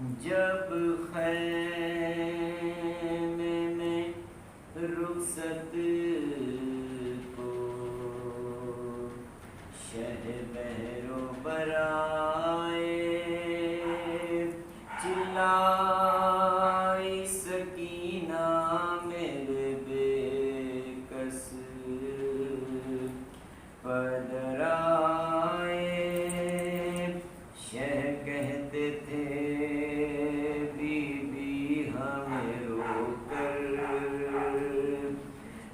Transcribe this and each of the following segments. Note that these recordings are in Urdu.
جب خیمے میں رخصت کو شہبہر و برائے چلائی سکینہ میرے بے کس پدرائے شہ کہتے تھے بی بی ہمیں رو کر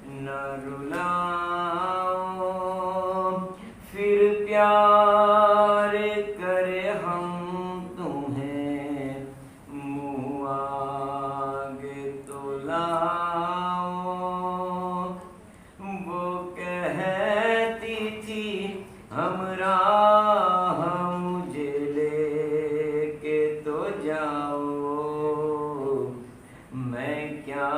نہ رلاؤ پھر پیار کرے ہم تمہیں منہ آگے تو لاؤ وہ کہتی تھی ہمراہ مجھے لے کے تو جاؤ میں کیا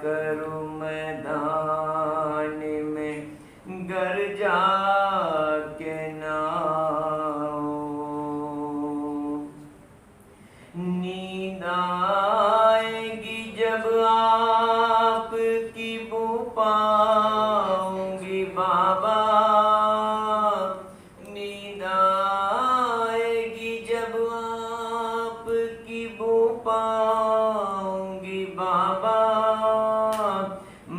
کروں میدان میں گر جا کے نہ آؤں نیند آئے گی جب آپ کی بو پاؤں گی بابا نیند آئے گی جب آپ کی بو پاؤں گی بابا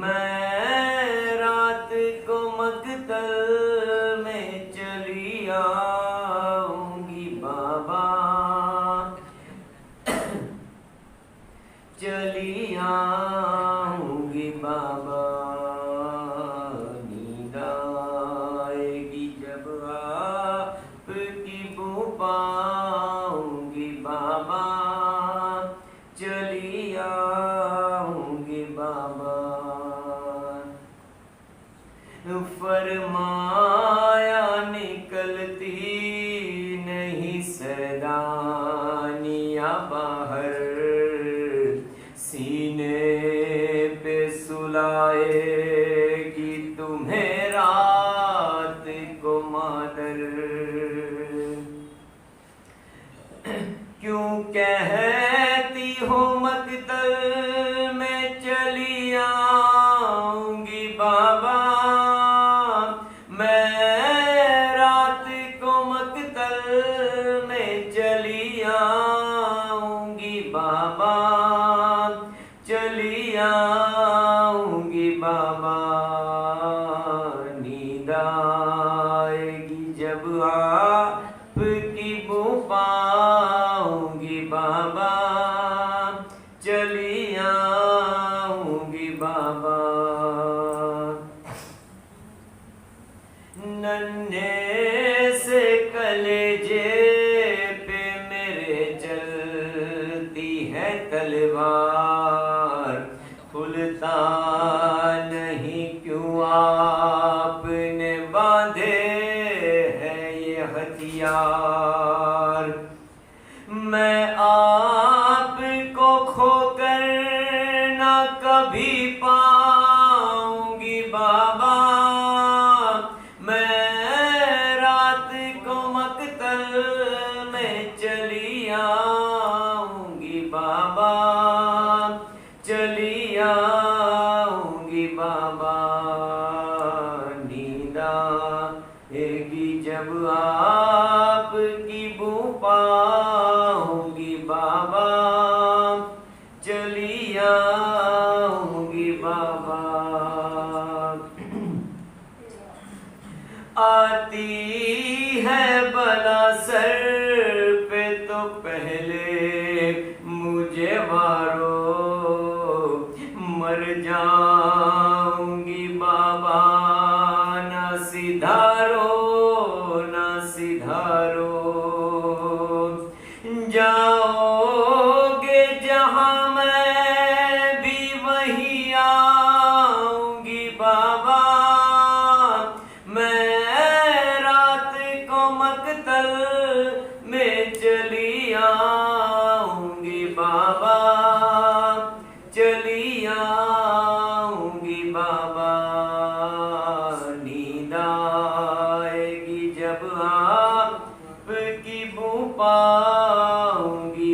میں رات کو مقتل میں چلی آؤں گی بابا چلی آؤں گی بابا نیند آئے گی جب آپ کی بو پاؤں گی بابا چلی آؤں گی بابا فرمایا نکلتی نہیں سیدانیہ باہر سینے پہ سلائے گی تمہیں رات کو مادر کیوں کہتی ہو مقتل میں چلی آؤں گی بابا میں رات کو مقتل میں چلی آؤں گی بابا چلی آؤں گی بابا نیند آئے گی جب آپ کی بو پاؤں گی بابا چلی آؤں گی بابا ننھے سے کلیجے پہ میرے چلتی ہے تلوار کھلتا نہیں کیوں آپ نے باندھے ہے یہ ہتھیار میں آپ کو کھو کر نہ کبھی پاؤں گی بابا میں رات کو مقتل میں چلی آؤں گی بابا چلی آؤں گی بابا نیند آئے گی جب آپ کی بو پاؤں گی بابا چلی آؤں گی بابا آتی ہے بلا سر پہ تو پہلے مجھے مارو مر جاؤں گی بابا نہ سدھارو نہ سدھارو جاؤ گے جہاں میں بھی وہی آؤں گی بابا میں رات کو مقتل میں چلی آؤں گی بابا چلی آؤں گی بابا نیند آئے گی جب آپ کی بو پاؤں گی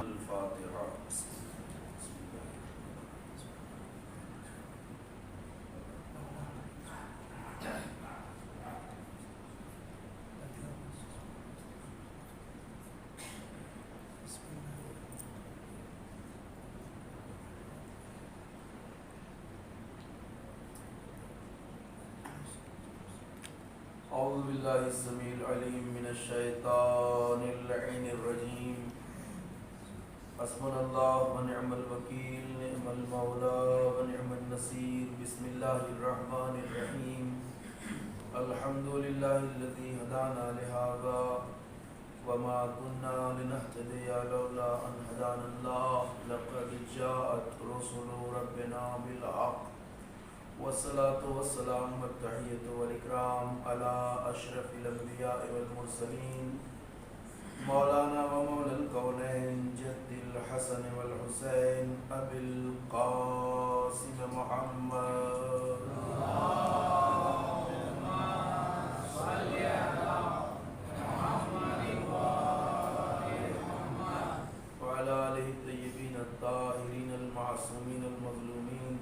الفاتحة. أعوذ بالله السميع العليم من الشيطان اللعين الرجيم. حسبنا الله ونعم الوكيل، نعم المولى ونعم النصير. بسم الله الرحمن الرحيم. الحمد لله الذي هدانا لهذا وما كنا لنهتدي لولا أن هدانا الله. لقد جاءت رسل ربنا بالحق، والصلاة والسلام والتحية والإكرام على أشرف الأنبياء والمرسلين، مولانا ومولى الكونين جد الحسن والحسين أبي القاسم محمد. اللهم صل على محمد وعلى آله الطيبين الطاهرين المعصومين المظلومين،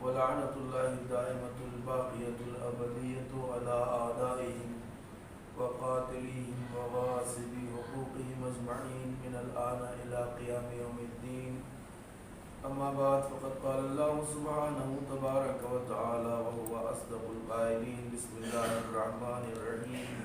ولعنة الله الدائمة الباقية الأبدية على أعدائهم وقاتليهم وغاصبي حقوقهم أجمعين من الآن إلى قيام يوم الدين. أما بعد، فقد قال الله سبحانه تبارك وتعالى وهو أصدق القائلين. بسم الله الرحمن الرحيم.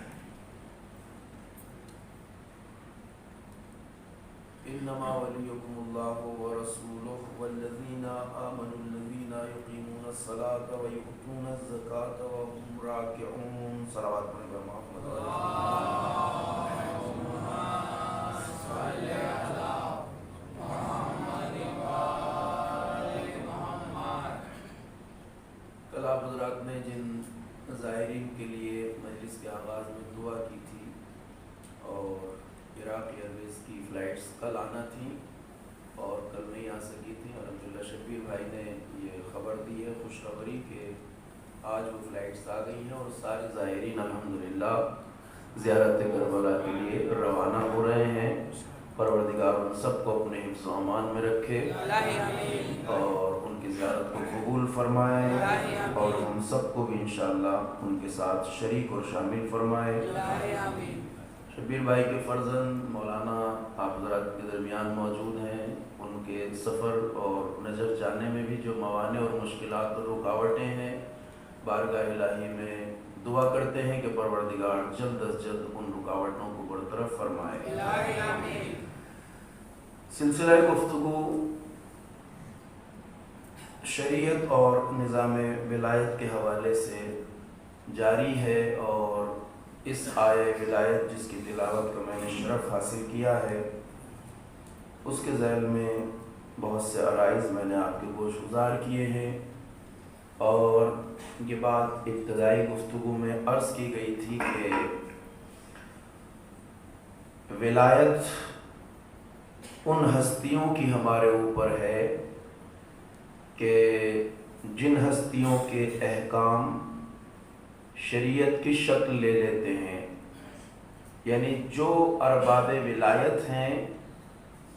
انما ولیکم اللہ ورسولہ والذین آمنوا الذین یقیمون الصلاۃ ویؤتون الزکاۃ وهم راکعون. صلوات پڑھیں گے محمد کل آپ حضرات نے جن زائرین کے لیے مجلس کے آغاز میں دعا کی تھی اور عراق ایئرویز کی فلائٹس کل آنا تھیں اور کل نہیں آ سکی تھیں، الحمدللہ شبیر بھائی نے یہ خبر دی ہے خوشخبری کہ آج وہ فلائٹس آ گئی ہیں اور سارے زائرین الحمدللہ زیارت کربلا کے لیے روانہ ہو رہے ہیں. پروردگار ان سب کو اپنے حفظ و امان میں رکھے اور ان کی زیارت کو قبول فرمائے اور ہم سب کو بھی انشاءاللہ ان کے ساتھ شریک اور شامل فرمائے. شبیر بھائی کے فرزند مولانا آپ حضرات کے درمیان موجود ہیں. ان کے سفر اور نجف جانے میں بھی جو موانع اور مشکلات اور رکاوٹیں ہیں، بارگاہ الہی میں دعا کرتے ہیں کہ پروردگار جلد از جلد ان رکاوٹوں کو برطرف فرمائے. سلسلہ گفتگو شریعت اور نظام ولایت کے حوالے سے جاری ہے اور اس آیہ ولایت جس کی تلاوت کا میں نے شرف حاصل کیا ہے اس کے ذیل میں بہت سے عرائض میں نے آپ کے گوش گزار کیے ہیں اور یہ بات ابتدائی گفتگو میں عرض کی گئی تھی کہ ولایت ان ہستیوں کی ہمارے اوپر ہے کہ جن ہستیوں کے احکام شریعت کی شکل لے لیتے ہیں، یعنی جو ارباب ولایت ہیں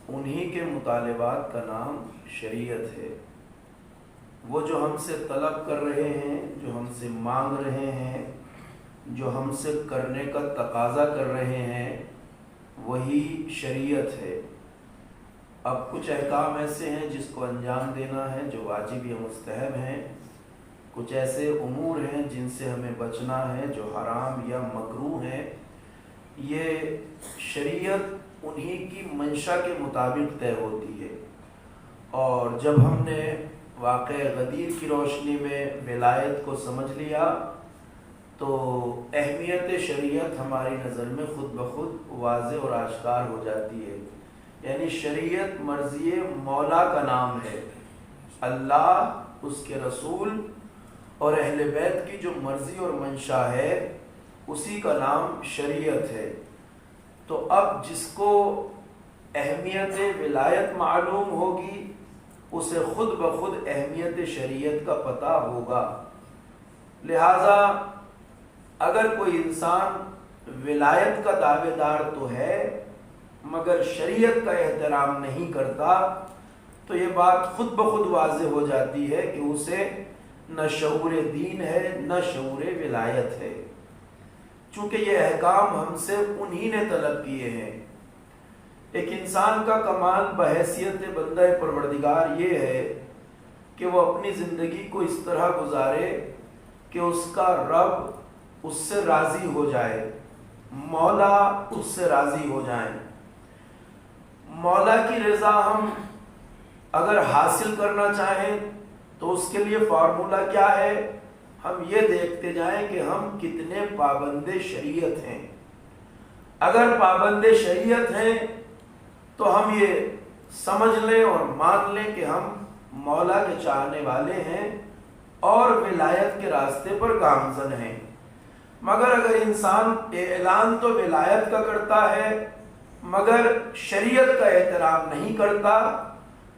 انہی کے مطالبات کا نام شریعت ہے. وہ جو ہم سے طلب کر رہے ہیں، جو ہم سے مانگ رہے ہیں، جو ہم سے کرنے کا تقاضا کر رہے ہیں، وہی شریعت ہے. اب کچھ احکام ایسے ہیں جس کو انجام دینا ہے جو واجب یا مستحب ہیں، کچھ ایسے امور ہیں جن سے ہمیں بچنا ہے جو حرام یا مکروہ ہیں. یہ شریعت انہی کی منشا کے مطابق طے ہوتی ہے. اور جب ہم نے واقع غدیر کی روشنی میں ولایت کو سمجھ لیا تو اہمیت شریعت ہماری نظر میں خود بخود واضح اور آشکار ہو جاتی ہے. یعنی شریعت مرضی مولا کا نام ہے. اللہ، اس کے رسول اور اہل بیت کی جو مرضی اور منشا ہے اسی کا نام شریعت ہے. تو اب جس کو اہمیت ولایت معلوم ہوگی اسے خود بخود اہمیت شریعت کا پتہ ہوگا. لہذا اگر کوئی انسان ولایت کا دعوے دار تو ہے مگر شریعت کا احترام نہیں کرتا تو یہ بات خود بخود واضح ہو جاتی ہے کہ اسے نہ شعور دین ہے نہ شعور ولایت ہے. چونکہ یہ احکام ہم سے انہی نے طلب کیے ہیں. ایک انسان کا کمال بحیثیت بندہ پروردگار یہ ہے کہ وہ اپنی زندگی کو اس طرح گزارے کہ اس کا رب اس سے راضی ہو جائے، مولا اس سے راضی ہو جائیں. مولا کی رضا ہم اگر حاصل کرنا چاہیں تو اس کے لیے فارمولہ کیا ہے؟ ہم یہ دیکھتے جائیں کہ ہم کتنے پابند شریعت ہیں. اگر پابند شریعت ہیں تو ہم یہ سمجھ لیں اور مان لیں کہ ہم مولا کے چاہنے والے ہیں اور ولایت کے راستے پر گامزن ہیں. مگر اگر انسان اعلان تو ولایت کا کرتا ہے مگر شریعت کا احترام نہیں کرتا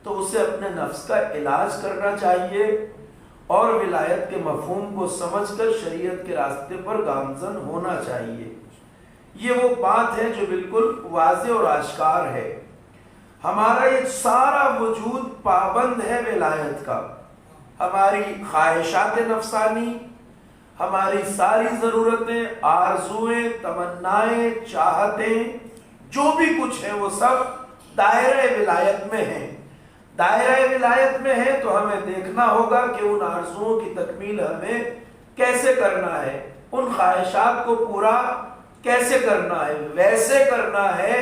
تو اسے اپنے نفس کا علاج کرنا چاہیے اور ولایت کے مفہوم کو سمجھ کر شریعت کے راستے پر گامزن ہونا چاہیے. یہ وہ بات ہے جو بالکل واضح اور آشکار ہے. ہمارا یہ سارا وجود پابند ہے ولایت کا. ہماری خواہشات نفسانی، ہماری ساری ضرورتیں، آرزوئیں، تمنائیں، چاہتیں، جو بھی کچھ ہے وہ سب دائرہ ولایت میں ہیں. دائرہ ولایت میں ہے تو ہمیں دیکھنا ہوگا کہ ان آرزوؤں کی تکمیل ہمیں کیسے کرنا ہے، ان خواہشات کو پورا کیسے کرنا ہے. ویسے کرنا ہے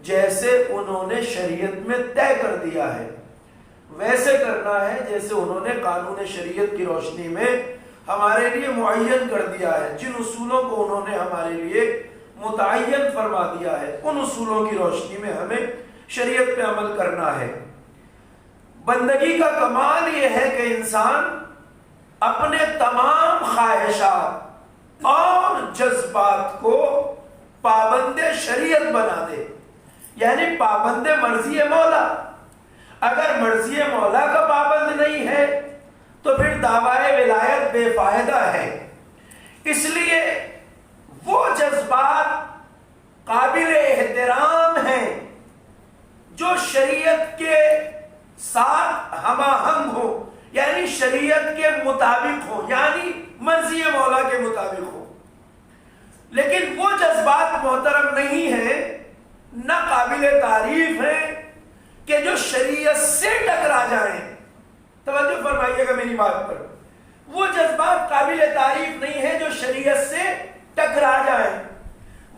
جیسے انہوں نے شریعت میں طے کر دیا ہے ویسے کرنا ہے جیسے انہوں نے قانون شریعت کی روشنی میں ہمارے لیے معین کر دیا ہے. جن اصولوں کو انہوں نے ہمارے لیے متعین فرما دیا ہے ان اصولوں کی روشنی میں ہمیں شریعت پہ عمل کرنا ہے. بندگی کا کمال یہ ہے کہ انسان اپنے تمام خواہشات اور جذبات کو پابند شریعت بنا دے، یعنی پابند مرضی مولا. اگر مرضی مولا کا پابند نہیں ہے تو پھر دعویٰ ولایت بے فائدہ ہے. اس لیے وہ جذبات قابل احترام ہیں جو شریعت کے ساتھ ہم آہنگ ہو، یعنی شریعت کے مطابق ہو، یعنی مرضی مولا کے مطابق ہو. لیکن وہ جذبات محترم نہیں ہیں، نہ قابل تعریف ہیں کہ جو شریعت سے ٹکرا جائیں. توجہ فرمائیے گا میری بات پر. وہ جذبات قابل تعریف نہیں ہیں جو شریعت سے ٹکرا جائیں.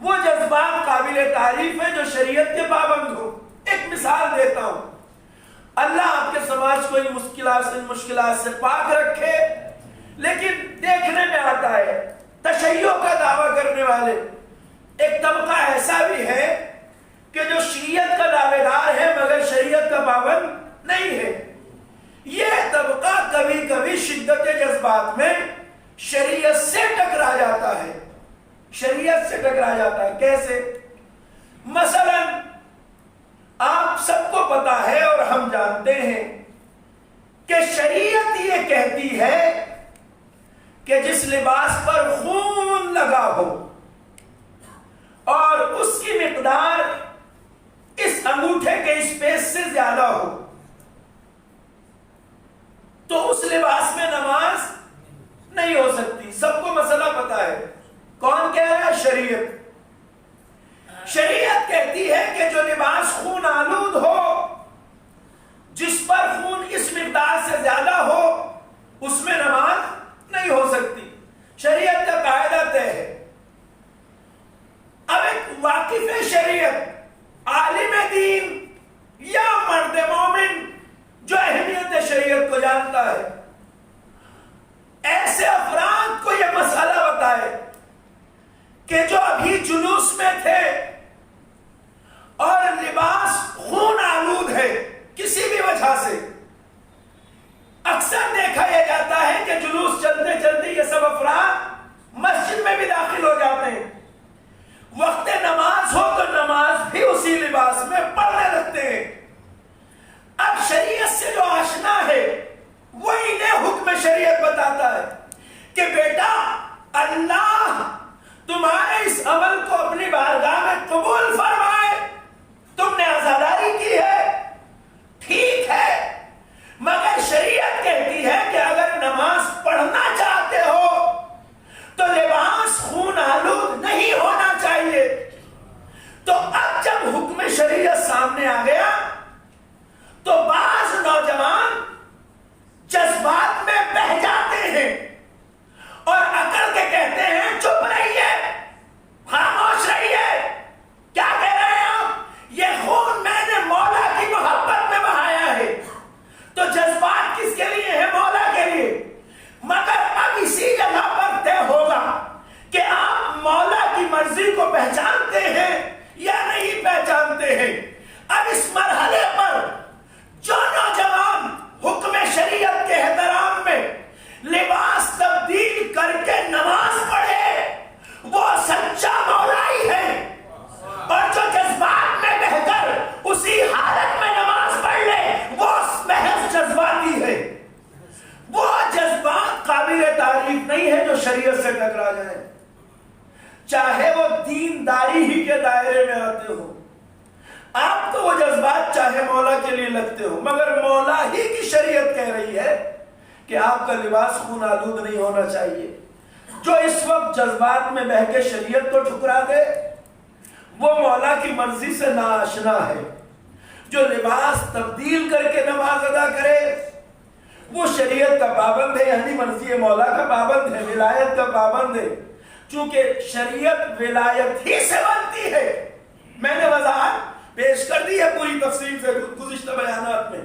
وہ جذبات قابل تعریف ہیں جو شریعت کے پابند ہو. ایک مثال دیتا ہوں. اللہ آپ کے سماج کو ان مشکلات سے پاک رکھے، لیکن دیکھنے میں آتا ہے تشیع کا دعویٰ کرنے والے ایک طبقہ ایسا بھی ہے کہ جو شریعت کا دعوے دار ہے مگر شریعت کا پابند نہیں ہے. یہ طبقہ کبھی کبھی شدت جذبات میں شریعت سے ٹکرا جاتا ہے. شریعت سے ٹکرا جاتا ہے. کیسے؟ مثلا آپ سب کو پتا ہے اور ہم جانتے ہیں کہ شریعت یہ کہتی ہے کہ جس لباس پر خون لگا ہو اور اس کی مقدار اس انگوٹھے کے اسپیس سے زیادہ ہو تو اس لباس میں نماز نہیں ہو سکتی. سب کو مسئلہ پتا ہے. کون کہہ رہا ہے؟ شریعت. شریعت کہتی ہے کہ جو لباس خون آلود ہو، جس پر خون اس مقدار سے زیادہ ہو، اس میں نماز نہیں ہو سکتی. شریعت کا قاعدہ طے ہے. اب ایک واقف شریعت، عالم دین یا مرد مومن جو اہمیت شریعت کو جانتا ہے، ایسے افراد کو یہ مسئلہ بتائے کہ جو ابھی جلوس میں تھے اور لباس خون آلود ہے کسی بھی وجہ سے. اکثر دیکھا یہ جاتا ہے کہ جلوس چلتے چلتے یہ سب افراد مسجد میں بھی داخل ہو جاتے ہیں. وقت نماز ہو تو نماز بھی اسی لباس میں پڑھنے لگتے ہیں. اب شریعت سے جو آشنا ہے وہ انہیں حکم شریعت بتاتا ہے کہ بیٹا اللہ تمہارے اس عمل کو اپنی بارگاہ میں قبول فرمائے. تم نے عزاداری کی ہے، ٹھیک ہے، مگر شریعت کہتی ہے کہ اگر نماز پڑھنا چاہتے ہو تو لباس خون آلود نہیں ہونا چاہیے. تو اب جب حکم شریعت سامنے آ گیا تو بعض نوجوان جذبات میں بہہ جاتے ہیں اور اکڑ کے کہتے ہیں چپ رہیے، خاموش رہیے. کیا کہہ رہے ہیں آپ؟ یہ خون میں نے مولا کی محبت میں بہایا ہے. تو جذبات کس کے لیے ہے؟ مولا کے لیے. مگر اب اسی جگہ پر طے ہوگا کہ آپ مولا کی مرضی کو پہچانتے ہیں یا نہیں پہچانتے ہیں. اب اس مرحلے پر جو نوجوان حکم شریعت کے احترام میں لباس تبدیل کر کے نماز پڑھے وہ سچا مولائی ہے، اور جو جذبات میں بہہ کر اسی حالت میں نماز پڑھ لے وہ محض جذباتی ہے. وہ جذبات قابل تعریف نہیں ہے جو شریعت سے ٹکرا جائے، چاہے وہ دینداری ہی کے دائرے میں آتے ہو. آپ تو وہ جذبات چاہے مولا کے لیے لگتے ہو، مگر مولا ہی کی شریعت کہہ رہی ہے کہ آپ کا لباس خون آلود نہیں ہونا چاہیے. جو اس وقت جذبات میں بہہ کے شریعت کو ٹھکرا دے وہ مولا کی مرضی سے ناآشنا ہے. جو لباس تبدیل کر کے نماز ادا کرے وہ شریعت کا پابند ہے، یعنی مرضی مولا کا پابند ہے، ولایت کا پابند ہے. چونکہ شریعت ولایت ہی سے بنتی ہے. میں نے وضاحت پیش کر دی ہے پوری تفصیل سے گزشتہ بیانات میں،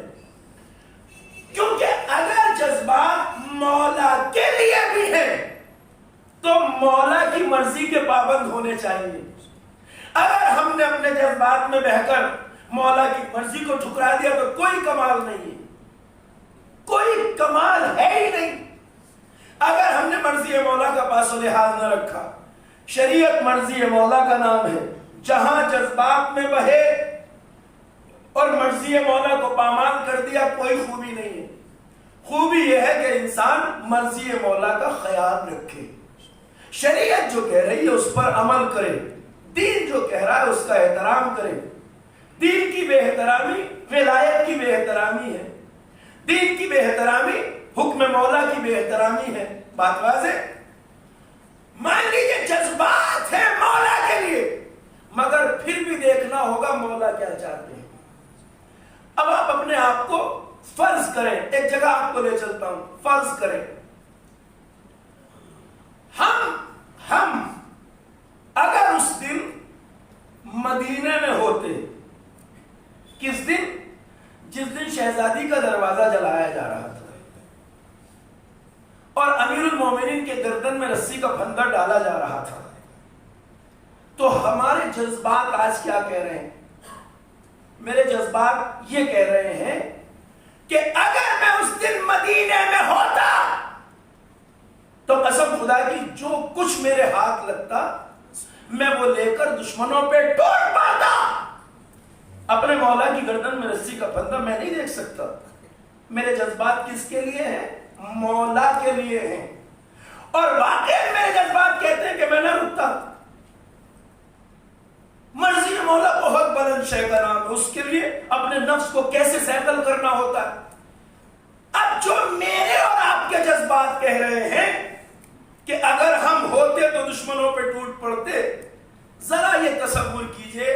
کیونکہ اگر جذبات مولا کے لیے بھی ہیں تو مولا کی مرضی کے پابند ہونے چاہیے۔ اگر ہم نے اپنے جذبات میں بہہ کر مولا کی مرضی کو ٹھکرا دیا تو کوئی کمال نہیں ہے، کوئی کمال ہے ہی نہیں۔ اگر ہم نے مرضی مولا کا پاس و لحاظ نہ رکھا، شریعت مرضی مولا کا نام ہے، جہاں جذبات میں بہے اور مرضی مولا کو پامال کر دیا کوئی خوبی نہیں ہے۔ خوبی یہ ہے کہ انسان مرضی مولا کا خیال رکھے، شریعت جو کہہ رہی ہے اس پر عمل کرے، دین جو کہہ رہا ہے اس کا احترام کرے۔ دین کی بے احترامی ولایت کی بے احترامی ہے، دین کی بے احترامی حکم مولا کی بے احترامی ہے۔ بات واضح؟ مان لیجیے جذبات ہیں مولا کے لیے، مگر پھر بھی دیکھنا ہوگا مولا کیا چاہتے ہیں۔ اب آپ اپنے آپ کو فرض کریں، ایک جگہ آپ کو لے چلتا ہوں، فرض کریں ہم اگر اس دن مدینے میں ہوتے، کس دن؟ جس دن شہزادی کا دروازہ جلایا جا رہا تھا اور امیر المومنین کے گردن میں رسی کا پھندا ڈالا جا رہا تھا، تو ہمارے جذبات آج کیا کہہ رہے ہیں؟ میرے جذبات یہ کہہ رہے ہیں کہ اگر میں اس دن مدینے میں ہوتا تو قسم خدا کی جو کچھ میرے ہاتھ لگتا میں وہ لے کر دشمنوں پہ ٹوٹ پاتا۔ اپنے مولا کی گردن میں رسی کا پھندا میں نہیں دیکھ سکتا۔ میرے جذبات کس کے لیے ہیں؟ مولا کے لیے ہیں، اور واقعی میرے جذبات کہتے ہیں کہ میں نہ رکتا۔ مرضی مولا بہت بلند شے کا نام ہے، اس کے لیے اپنے نفس کو کیسے سیٹل کرنا ہوتا ہے۔ اب جو میرے اور آپ کے جذبات کہہ رہے ہیں کہ اگر ہم ہوتے تو دشمنوں پہ ٹوٹ پڑتے، ذرا یہ تصور کیجئے،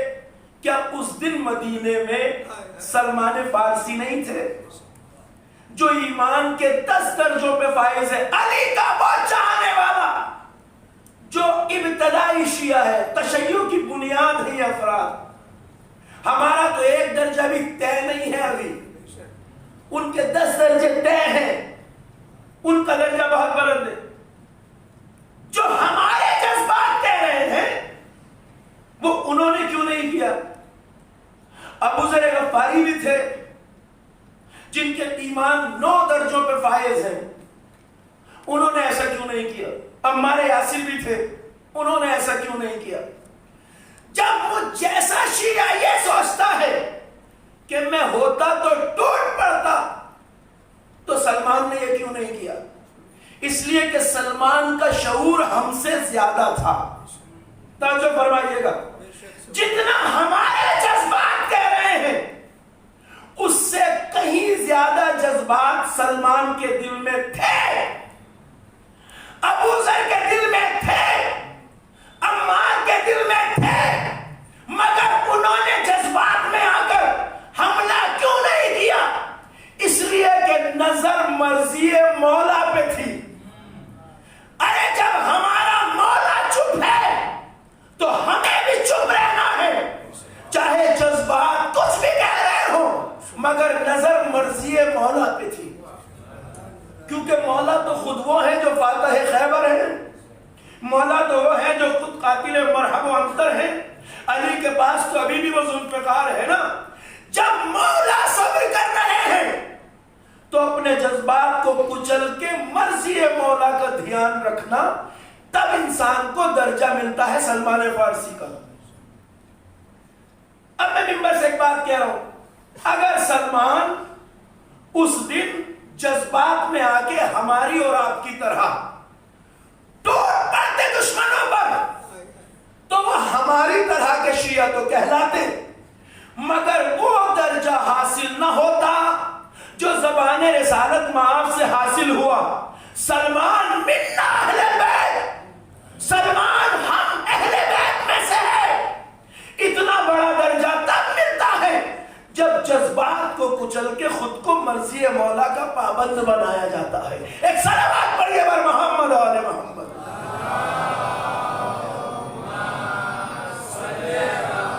کیا اس دن مدینے میں سلمان فارسی نہیں تھے جو ایمان کے 10 درجوں پہ فائز ہے، علی کا وہ چاہنے والا جو ابتدائی شیعہ ہے، تشیع کی بنیاد ہے افراد۔ ہمارا تو 1 درجہ بھی طے نہیں ہے ابھی، ان کے 10 درجے طے ہیں، ان کا درجہ بہت بلند ہے۔ جو ہمارے جذبات کہہ رہے ہیں وہ انہوں نے کیوں نہیں کیا؟ ابو ذر غفاری بھی تھے جن کے ایمان 9 درجوں پہ فائز ہیں، انہوں نے ایسا کیوں نہیں کیا؟ عمار یاسر بھی تھے، انہوں نے ایسا کیوں نہیں کیا؟ جب مجھ جیسا شیعہ یہ سوچتا ہے کہ میں ہوتا تو ٹوٹ پڑتا، تو سلمان نے یہ کیوں نہیں کیا؟ اس لیے کہ سلمان کا شعور ہم سے زیادہ تھا۔ توجہ فرمائیے گا، جتنا ہمارے جذبات کہہ رہے ہیں اس سے کہیں زیادہ جذبات سلمان کے دل میں تھے، ابو ذر کے دل میں تھے، عمار کے دل میں تھے، مگر انہوں نے جذبات میں آ کر حملہ کیوں نہیں کیا؟ اس لیے کہ نظر مرضی مولا پہ تھی۔ ارے جب ہمارا مولا چپ ہے تو ہمیں بھی چپ رہنا ہے، چاہے جذبات کچھ بھی کہہ رہے ہو، مگر نظر مرضی مولا پہ تھی، کیونکہ مولا تو خود وہ ہے جو فاتح خیبر ہے، مولا تو وہ ہے جو خود قاتل مرحب و عنتر ہے، علی کے پاس تو ابھی بھی وہ ذوالفقار ہے نا۔ جب مولا صبر کر رہے ہیں تو اپنے جذبات کو کچل کے مرضی مولا کا دھیان رکھنا، تب انسان کو درجہ ملتا ہے سلمان فارسی کا۔ اب میں منبر سے ایک بات کہہ رہا ہوں، اگر سلمان اس دن جذبات میں آ کے ہماری اور آپ کی طرح ٹوٹ پڑتے دشمنوں پر، تو وہ ہماری طرح کے شیعہ تو کہلاتے، مگر وہ درجہ حاصل نہ ہوتا جو زبان رسالت معاف سے حاصل ہوا۔ سلمان منا اہل بیت، سلمان ہم اہل بیت میں سے ہے۔ اتنا بڑا درجہ تب ملتا ہے جب جذبات کو کچل کے خود کو مرضی مولا کا پابند بنایا جاتا ہے۔ ایک صلوات پڑھیے بر محمد و آل محمد۔ صلی اللہ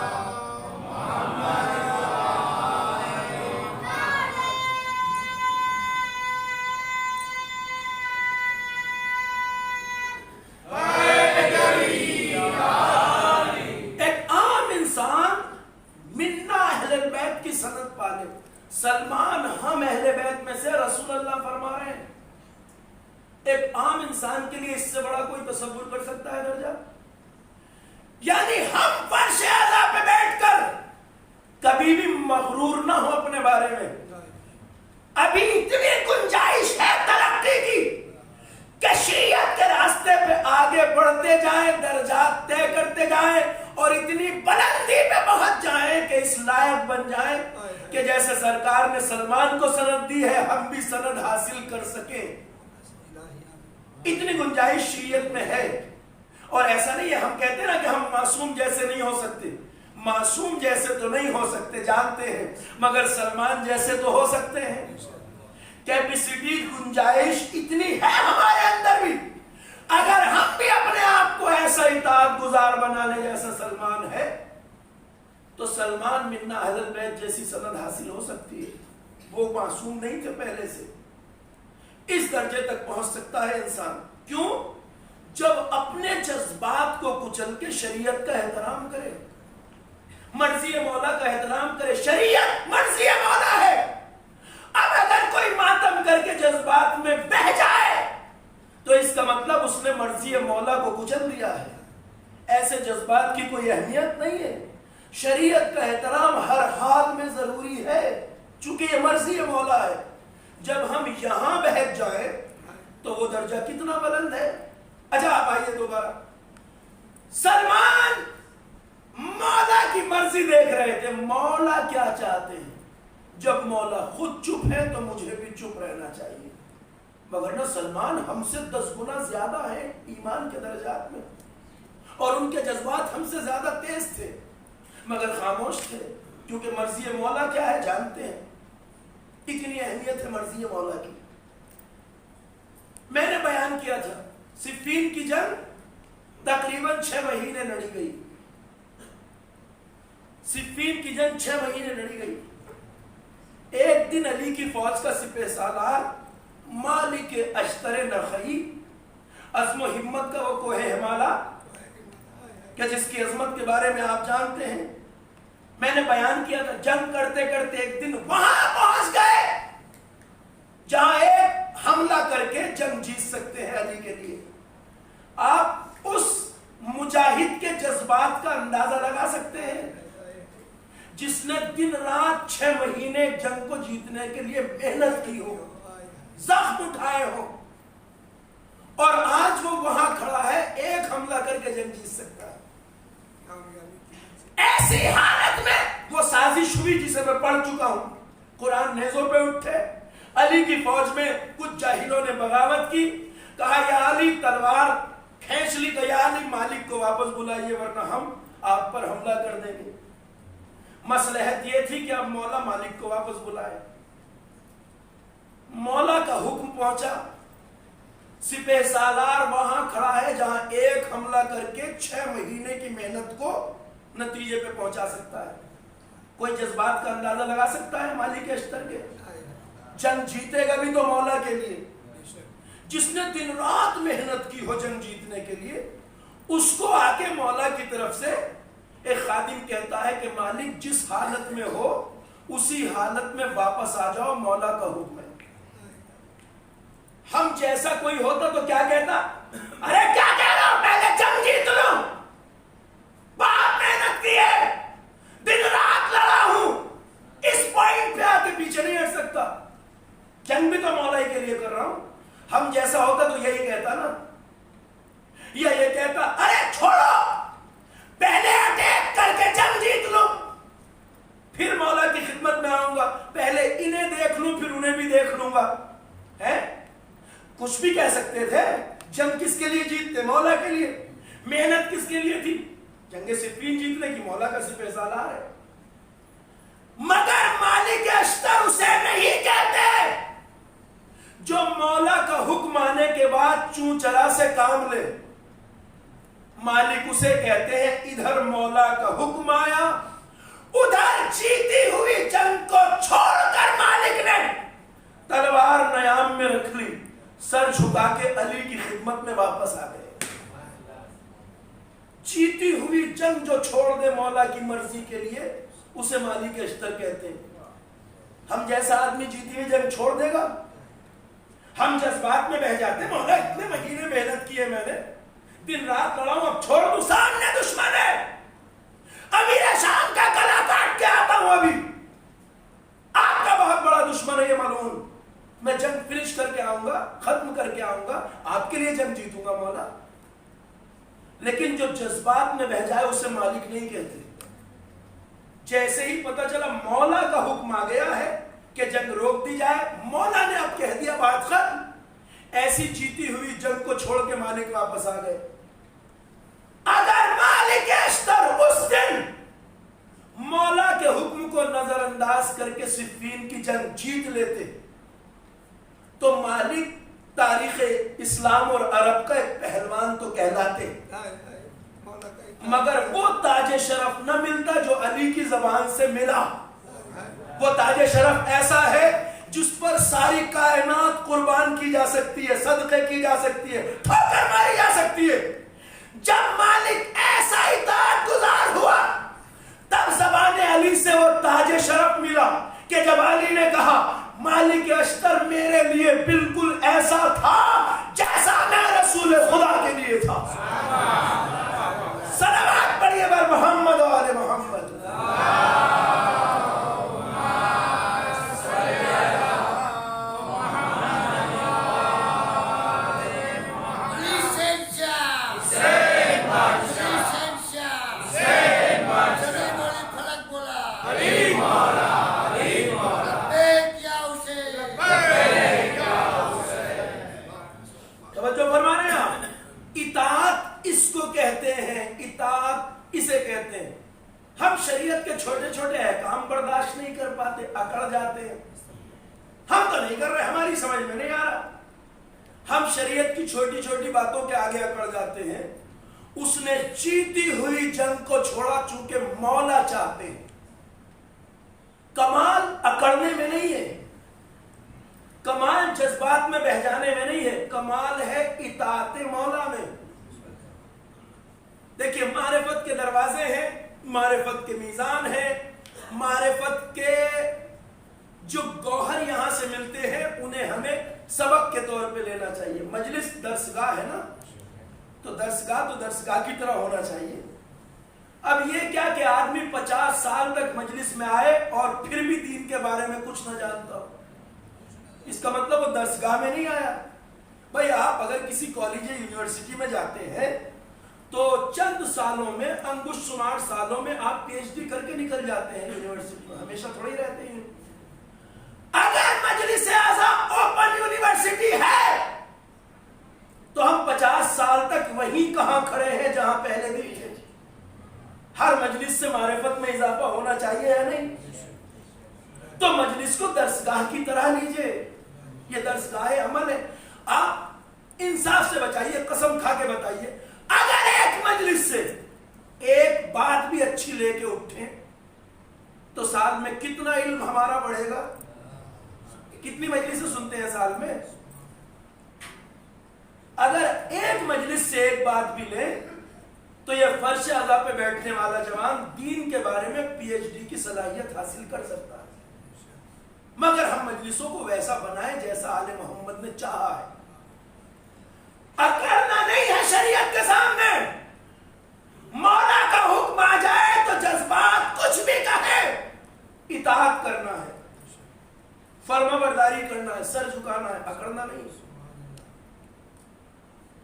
سلمان ہم اہل بیت میں سے، رسول اللہ فرما رہے ہیں. ایک عام انسان کے لیے اس سے بڑا کوئی تصور کر سکتا ہے درجہ؟ یعنی ہم فرش اعلیٰ پہ بیٹھ کر کبھی بھی مغرور نہ ہو اپنے بارے میں. ابھی اتنی گنجائش ہے ترقی کی کہ شریعت کے راستے پہ آگے بڑھتے جائیں، درجات طے کرتے جائیں اور اتنی بلندی پہ پہنچ جائیں کہ اس لائق بن جائیں کہ جیسے سرکار نے سلمان کو سند دی ہے ہم بھی سند حاصل کر سکیں. اتنی گنجائش شریعت میں ہے. اور ایسا نہیں ہے ہم کہتے ہیں نا کہ ہم معصوم جیسے نہیں ہو سکتے. معصوم جیسے تو نہیں ہو سکتے جانتے ہیں، مگر سلمان جیسے تو ہو سکتے ہیں. کیپیسٹی، گنجائش اتنی ہے ہمارے اندر بھی. اگر ہم بھی اپنے آپ کو ایسا اطاعت گزار بنا لیں جیسا سلمان ہے تو سلمان منا اہل بیت جیسی سند حاصل ہو سکتی ہے. وہ معصوم نہیں تھے پہلے سے. اس درجے تک پہنچ سکتا ہے انسان. کیوں؟ جب اپنے جذبات کو کچل کے شریعت کا احترام کرے، مرضی مولا کا احترام کرے. شریعت مرضی مولا ہے. اب اگر کوئی ماتم کر کے جذبات میں بہہ جائے تو اس کا مطلب اس نے مرضی مولا کو کچل دیا ہے. ایسے جذبات کی کوئی اہمیت نہیں ہے. شریعت کا احترام ہر حال میں ضروری ہے چونکہ یہ مرضی مولا ہے. جب ہم یہاں بہت جائیں تو وہ درجہ کتنا بلند ہے. اچھا آپ آئیے دوبارہ. سلمان مولا کی مرضی دیکھ رہے تھے. مولا کیا چاہتے ہیں؟ جب مولا خود چپ ہے تو مجھے بھی چپ رہنا چاہیے. مگر نہ سلمان ہم سے 10 گنا زیادہ ہیں ایمان کے درجات میں اور ان کے جذبات ہم سے زیادہ تیز تھے مگر خاموش تھے کیونکہ مرضی مولا کیا ہے جانتے ہیں. اتنی اہمیت ہے مرضی مولا کی. میں نے بیان کیا تھا صفین کی جنگ تقریباً 6 مہینے لڑی گئی. صفین کی جنگ 6 مہینے لڑی گئی. ایک دن علی کی فوج کا سپہ سالار مالک اشتر نخعی، عزم و ہمت کا وہ کوہ ہمالا کہ جس کی عظمت کے بارے میں آپ جانتے ہیں. میں نے بیان کیا تھا جنگ کرتے کرتے ایک دن وہاں پہنچ گئے جہاں ایک حملہ کر کے جنگ جیت سکتے ہیں علی کے لیے. آپ اس مجاہد کے جذبات کا اندازہ لگا سکتے ہیں جس نے دن رات 6 مہینے جنگ کو جیتنے کے لیے محنت کی ہو، زخم اٹھائے ہو اور آج وہ وہاں کھڑا ہے ایک حملہ کر کے جنگ جیت سکتا ہے. ایسی حالت میں وہ سازش ہوئی جسے میں پڑھ چکا ہوں. قرآن نیزوں پہ اٹھے. علی کی فوج میں کچھ جاہلوں نے بغاوت کی. کہا یا علی تلوار کھینچ لی. کہ یا علی مالک کو واپس بلائیے ورنہ ہم آپ پر حملہ کر دیں گے. مصلحت یہ تھی کہ اب مولا مالک کو واپس بلائے. مولا کا حکم پہنچا. سپہ سالار وہاں کھڑا ہے جہاں ایک حملہ کر کے 6 مہینے کی محنت کو نتیجے پہ پہنچا سکتا ہے. کوئی جذبات کا اندازہ لگا سکتا ہے مالک اشتر کے؟ جنگ جیتے گا بھی تو مولا کے لیے. جس نے دن رات محنت کی ہو جنگ جیتنے کے لیے اس کو آ کے مولا کی طرف سے ایک خادم کہتا ہے کہ مالک جس حالت میں ہو اسی حالت میں واپس آ جاؤ، مولا کا حکم ہے. ہم جیسا کوئی ہوتا تو کیا کہتا؟ ارے کیا کہہ رہا ہوں، پہلے جنگ جیت لو، بہت محنت کی ہے، دن رات لڑا ہوں، اس پوائنٹ پہ آ کے پیچھے نہیں ہٹ سکتا. جنگ بھی تو مولا ہی کے لیے کر رہا ہوں. ہم جیسا ہوتا تو یہی کہتا نا، یا یہ کہتا ارے چھوڑو پہلے اٹیک کر کے جنگ جیت لو پھر مولا کی خدمت میں آؤں گا، پہلے انہیں دیکھ لوں پھر انہیں بھی دیکھ لوں گا. ہے کچھ بھی کہہ سکتے تھے. جنگ کس کے لیے جیتتے؟ مولا کے لیے. محنت کس کے لیے تھی؟ جنگ صفین جیتنے کی. مولا کا سپہ سالار ہے. مگر مالک اشتر اسے نہیں کہتے جو مولا کا حکم آنے کے بعد چون چلا سے کام لے. مالک اسے کہتے ہیں ادھر مولا کا حکم آیا، ادھر جیتی ہوئی جنگ کو چھوڑ کر مالک نے تلوار نیام میں رکھ لی، سر جھکا کے علی کی خدمت میں واپس آ گئے. جیتی ہوئی جنگ جو چھوڑ دے مولا کی مرضی کے لیے اسے مالک اشتر کہتے ہیں. ہم جیسا آدمی جیتی ہوئی جنگ چھوڑ دے گا؟ ہم جذبات میں بہ جاتے ہیں، مولا اتنے مہینے محنت کی ہے میں نے، دن رات لڑا ہوں، اب چھوڑ دوں، سامنے دشمن ہے، امیر شام کا گلا کاٹ کے آتا ہوں، ابھی آپ کا بہت بڑا دشمن ہے یہ ملعون، میں جنگ فنش کر کے آؤں گا، ختم کر کے آؤں گا، آپ کے لیے جنگ جیتوں گا مولا۔ لیکن جو جذبات میں بہ جائے اسے مالک نہیں کہتے۔ جیسے ہی پتہ چلا مولا کا حکم آ گیا ہے کہ جنگ روک دی جائے، مولا نے اب کہہ دیا بات ختم، ایسی جیتی ہوئی جنگ کو چھوڑ کے مالک واپس آ گئے۔ اگر مالک اشتر اس دن مولا کے حکم کو نظر انداز کر کے صفین کی جنگ جیت لیتے تو مالک تاریخ اسلام اور عرب کا ایک پہلوان تو کہلاتے، مگر وہ تاج شرف نہ ملتا جو علی کی زبان سے ملا۔ وہ تاج شرف ایسا ہے جس پر ساری کائنات قربان کی جا سکتی ہے، صدقے کی جا سکتی ہے، ٹھوکر ماری جا سکتی ہے۔ جب مالک ایسا اطاعت گزار ہوا تب زبان علی سے وہ تاج شرف ملا کہ جب علی نے کہا مالک اشتر میرے لیے بالکل ایسا تھا جیسا میں رسول خدا کے لیے تھا۔ صلوات پڑھیے بر محمد و آل محمد۔ ہم شریعت کے چھوٹے چھوٹے احکام برداشت نہیں کر پاتے، اکڑ جاتے ہیں۔ ہم تو نہیں کر رہے، ہماری سمجھ میں نہیں آ رہا، ہم شریعت کی چھوٹی چھوٹی باتوں کے آگے اکڑ جاتے ہیں۔ اس نے جیتی ہوئی جنگ کو چھوڑا چونکہ مولا چاہتے ہیں۔ کمال اکڑنے میں نہیں ہے، کمال جذبات میں بہ جانے میں نہیں ہے، کمال ہے اطاعت مولا میں۔ دیکھیے معرفت کے دروازے ہیں، معرفت کے میزان ہیں، معرفت کے جو گوہر یہاں سے ملتے ہیں انہیں ہمیں سبق کے طور پہ لینا چاہیے۔ مجلس درسگاہ ہے نا، تو درسگاہ کی طرح ہونا چاہیے۔ اب یہ کیا کہ آدمی 50 سال تک مجلس میں آئے اور پھر بھی دین کے بارے میں کچھ نہ جانتا ہو، اس کا مطلب وہ درسگاہ میں نہیں آیا۔ بھائی آپ اگر کسی کالج یا یونیورسٹی میں جاتے ہیں تو چند سالوں میں، انگشت شمار سالوں میں آپ پی ایچ ڈی کر کے نکل جاتے ہیں یونیورسٹی میں، ہمیشہ تھوڑی رہتے ہیں۔ اگر مجلس اعظم اوپن یونیورسٹی ہے تو ہم 50 سال تک وہیں کہاں کھڑے ہیں جہاں پہلے بھی تھے۔ ہر مجلس سے معرفت میں اضافہ ہونا چاہیے یا نہیں؟ تو مجلس کو درسگاہ کی طرح لیجئے، یہ درسگاہ عمل ہے۔ آپ انصاف سے بچائیے، قسم کھا کے بتائیے، اگر ایک مجلس سے ایک بات بھی اچھی لے کے اٹھیں تو سال میں کتنا علم ہمارا بڑھے گا؟ کتنی مجلسیں سنتے ہیں سال میں؟ اگر ایک مجلس سے ایک بات بھی لیں تو یہ فرش اعلیٰ پہ بیٹھنے والا جوان دین کے بارے میں پی ایچ ڈی کی صلاحیت حاصل کر سکتا ہے۔ مگر ہم مجلسوں کو ویسا بنائیں جیسا آل محمد نے چاہا ہے۔ اکڑنا نہیں ہے شریعت کے سامنے، مولا کا حکم آ جائے تو جذبات کچھ بھی کہے، اطاعت کرنا ہے، فرما برداری کرنا ہے، سر جھکانا ہے، اکڑنا نہیں۔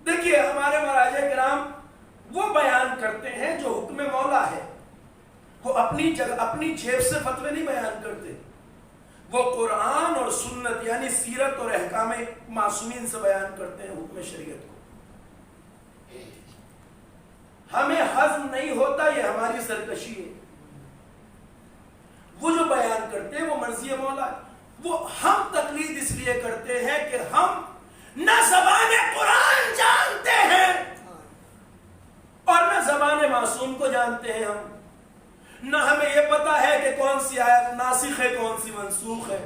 دیکھیے ہمارے مراجع کرام وہ بیان کرتے ہیں جو حکم مولا ہے، وہ اپنی جیب سے فتوے نہیں بیان کرتے، وہ قرآن اور سنت یعنی سیرت اور احکام معصومین سے بیان کرتے ہیں حکم شریعت کو۔ ہمیں ہضم نہیں ہوتا، یہ ہماری سرکشی ہے۔ وہ جو بیان کرتے ہیں وہ مرضی مولا ہے، وہ ہم تقلید اس لیے کرتے ہیں کہ ہم نہ زبان قرآن جانتے ہیں اور نہ زبان معصوم کو جانتے ہیں، ہم نہ ہمیں یہ پتا ہے کہ کون سی آیت ناسخ ہے کون سی منسوخ ہے،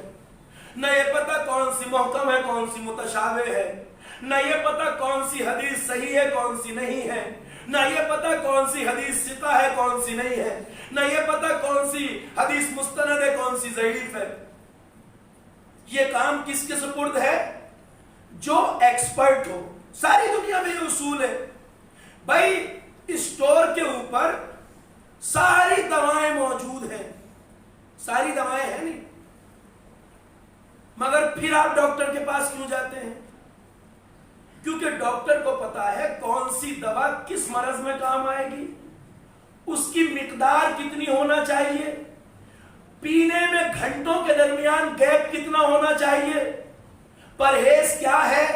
نہ یہ پتا کون سی محکم ہے کون سی متشابہ ہے، نہ یہ پتا کون سی حدیث صحیح ہے کون سی نہیں ہے، نہ یہ پتا کون سی حدیث ثقہ ہے کون سی نہیں ہے، نہ یہ پتا کون سی حدیث مستند ہے کون سی ضعیف ہے۔ یہ کام کس کے سپرد ہے؟ جو ایکسپرٹ ہو. ساری دنیا میں یہ اصول ہے بھائی، اسٹور کے اوپر ساری دوائیں موجود ہیں، ساری دوائیں ہیں نہیں، مگر پھر آپ ڈاکٹر کے پاس کیوں جاتے ہیں؟ کیونکہ ڈاکٹر کو پتا ہے کون سی دوا کس مرض میں کام آئے گی، اس کی مقدار کتنی ہونا چاہیے، پینے میں گھنٹوں کے درمیان گیپ کتنا ہونا چاہیے، پرہیز کیا ہے،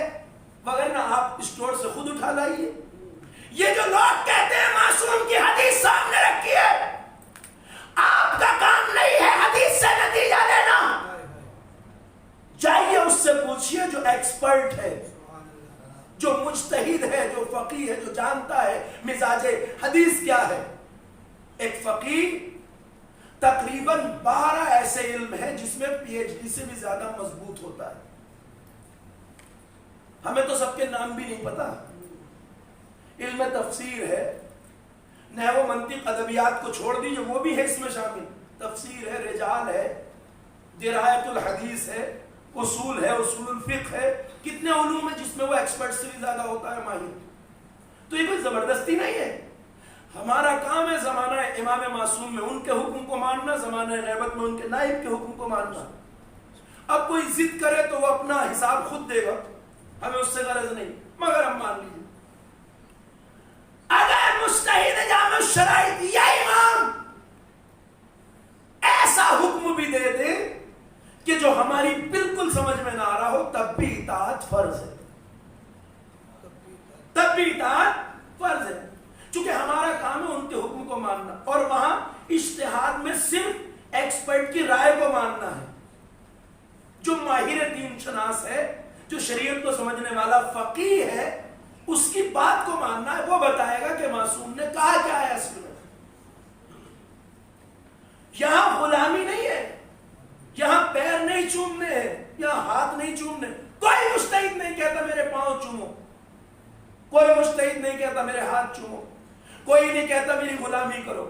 وغیرہ آپ اسٹور سے خود اٹھا لائیے. یہ جو لوگ کہتے ہیں معصوم کی حدیث سامنے رکھی ہے، آپ کا کام نہیں ہے حدیث سے نتیجہ لینا. جائیے اس سے پوچھئے جو ایکسپرٹ ہے، جو مجتہد ہے، جو فقیہ ہے، جو جانتا ہے مزاج حدیث کیا ہے. ایک فقیہ تقریباً 12 ایسے علم ہیں جس میں پی ایچ ڈی سے بھی زیادہ مضبوط ہوتا ہے. ہمیں تو سب کے نام بھی نہیں پتا. علم تفسیر ہے، نحو منطق ادبیات کو چھوڑ دیجیے، وہ بھی ہے اس میں شامل. تفسیر ہے، رجال ہے، درایت الحدیث ہے، اصول ہے، اصول الفقہ ہے. کتنے علوم ہیں جس میں وہ ایکسپرٹ سے بھی زیادہ ہوتا ہے ماہر. تو یہ کوئی زبردستی نہیں ہے. ہمارا کام ہے زمانہ امام معصوم میں ان کے حکم کو ماننا، زمانہ غیبت میں ان کے نائب کے حکم کو ماننا. اب کوئی ضد کرے تو وہ اپنا حساب خود دے گا، ہمیں اس سے غرض نہیں، مگر ہم مان لیجیے اگر مجتہد جامع الشرائط یا امام ایسا حکم بھی دے دے کہ جو ہماری بالکل سمجھ میں نہ آ رہا ہو، تب بھی اطاعت فرض ہے، تب بھی اطاعت فرض ہے. چونکہ ہمارا کام ہے ان کے حکم کو ماننا، اور وہاں اجتہاد میں صرف ایکسپرٹ کی رائے کو ماننا ہے. جو ماہر دین شناس ہے، جو شریعت کو سمجھنے والا فقیہ ہے، اس کی بات کو ماننا ہے. وہ بتائے گا کہ معصوم نے کہا کیا ہے. اصل میں یہاں غلامی نہیں ہے، یہاں پیر نہیں چومنے ہیں، یہاں ہاتھ نہیں چومنے. کوئی مجتہد نہیں کہتا میرے پاؤں چومو، کوئی مجتہد نہیں کہتا میرے ہاتھ چومو، کوئی نہیں کہتا میری غلامی کرو.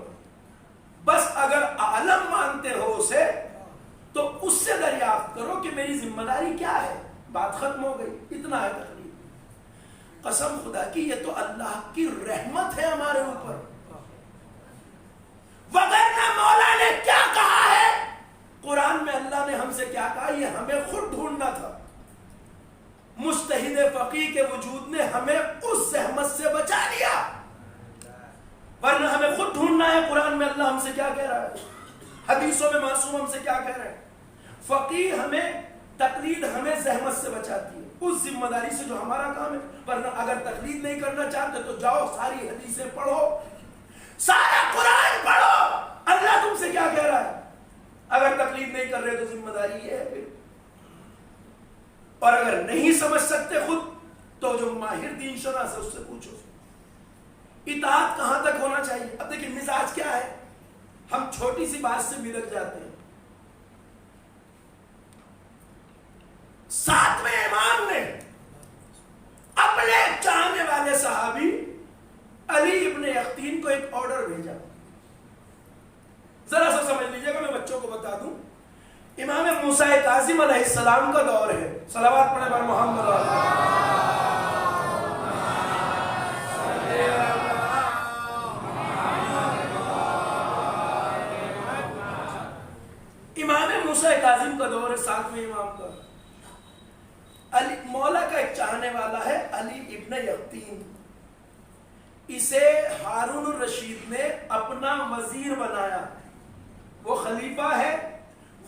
بس اگر عالم مانتے ہو اسے تو اس سے دریافت کرو کہ میری ذمہ داری کیا ہے. بات ختم ہو گئی. اتنا ہے تقریب. قسم خدا کی یہ تو اللہ کی رحمت ہے ہمارے اوپر، وگرنہ مولا نے کیا کہا ہے قرآن میں، اللہ نے ہم سے کیا کہا، یہ ہمیں خود ڈھونڈنا تھا. مجتہد فقیہ کے وجود نے ہمیں اس زحمت سے بچا لیا، ورنہ ہمیں خود ڈھونڈنا ہے. قرآن میں اللہ ہم سے کیا کہہ رہا ہے، حدیثوں میں معصوم ہم سے کیا کہہ رہے ہیں. فقیہ ہمیں، تقلید ہمیں زحمت سے بچاتی ہے، اس ذمہ داری سے جو ہمارا کام ہے. ورنہ اگر تقلید نہیں کرنا چاہتے تو جاؤ ساری حدیثیں پڑھو، سارا قرآن پڑھو، اللہ تم سے کیا کہہ رہا ہے. اگر تقلید نہیں کر رہے تو ذمہ داری یہ ہے پھر. اور اگر نہیں سمجھ سکتے خود تو جو ماہر دین شناس ہے اس سے پوچھو. اطاعت کہاں تک ہونا چاہیے؟ اب دیکھیں مزاج کیا ہے، ہم چھوٹی سی بات سے بلک جاتے ہیں. 7ویں امام نے اپنے چاہنے والے صحابی علی ابن یقطین کو ایک آرڈر بھیجا. ذرا سا سمجھ لیجیے گا، میں بچوں کو بتا دوں. امام موسیٰ کاظم علیہ السلام کا دور ہے. صلوات پڑھیں بر محمد. امام موسیٰ کاظم کا دور ہے، 7ویں امام کا. علی مولا کا ایک چاہنے والا ہے علی ابن یقطین. اسے ہارون الرشید نے اپنا وزیر بنایا. وہ خلیفہ ہے،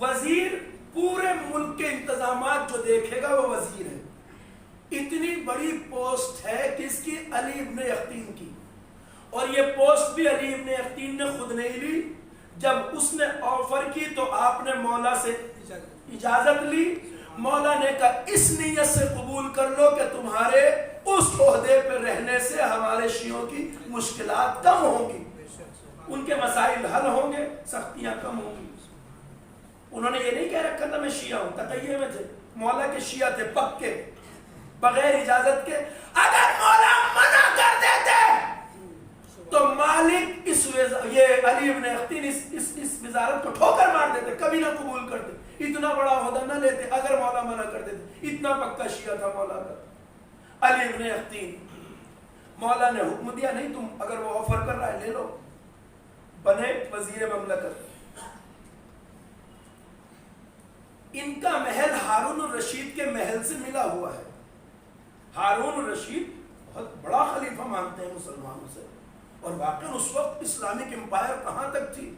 وزیر پورے ملک کے انتظامات جو دیکھے گا وہ وزیر ہے. اتنی بڑی پوسٹ ہے کس کی؟ علی ابن یقطین کی. اور یہ پوسٹ بھی علی ابن یقطین نے خود نہیں لی. جب اس نے آفر کی تو آپ نے مولا سے اجازت لی. مولا نے کہا اس نیت سے قبول کر لو کہ تمہارے اس عہدے پہ رہنے سے ہمارے شیعوں کی مشکلات کم ہوں گی، ان کے مسائل حل ہوں گے، سختیاں کم ہوں گی. انہوں نے یہ نہیں کہہ رکھا تھا میں شیعہ ہوں، تقیہ میں تھے. مولا کے شیعہ تھے پکے، بغیر اجازت کے. اگر مولا منع کر دیتے تو مالک یہ علی ابن یقطین اس وزارت کو ٹھوکر مار دیتے، کبھی نہ قبول کرتے. اتنا بڑا عہدہ نہ لیتے اگر مولا منع کر دیتے. اتنا پکا شیعہ تھا مولا کا. علی ابن یقطین, مولا نے حکم دیا نہیں تم اگر وہ آفر کر رہا ہے لے لو, بنے وزیر مملکت. ان کا محل ہارون الرشید کے محل سے ملا ہوا ہے. ہارون الرشید بہت بڑا خلیفہ مانتے ہیں مسلمانوں سے, اور واقعا اس وقت اسلامک امپائر کہاں تک تھی؟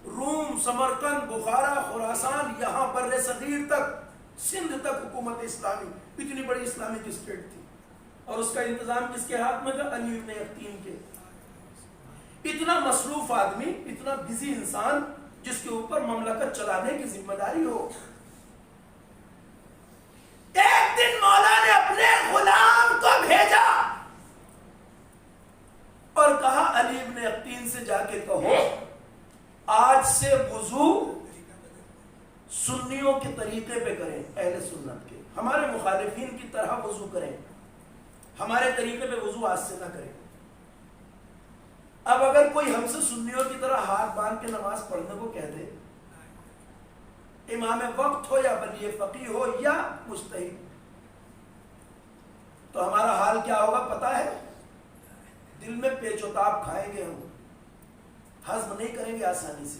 روم, سمرقند, بخارا, خراسان, یہاں بر صغیر تک, سندھ تک حکومت اسلامی, اتنی بڑی اسلامک اسٹیٹ تھی. اور اس کا انتظام کس کے ہاتھ میں تھا؟ علی ابن یقطین کے. اتنا مصروف آدمی, اتنا بزی انسان جس کے اوپر مملکت چلانے کی ذمہ داری ہو. ایک دن مولا نے اپنے غلام کو بھیجا اور کہا علی ابن یقطین سے جا کے کہو آج سے وضو سنیوں کے طریقے پہ کریں, اہل سنت کے, ہمارے مخالفین کی طرح وضو کریں, ہمارے طریقے پہ وضو آج سے نہ کریں. اب اگر کوئی ہم سے سنیوں کی طرح ہاتھ باندھ کے نماز پڑھنے کو کہہ دے, امام وقت ہو یا ولی فقیہ ہو یا مجتہد, تو ہمارا حال کیا ہوگا پتا ہے؟ دل میں پیچ و تاب کھائیں گے, ہم ہضم نہیں کریں گے آسانی سے,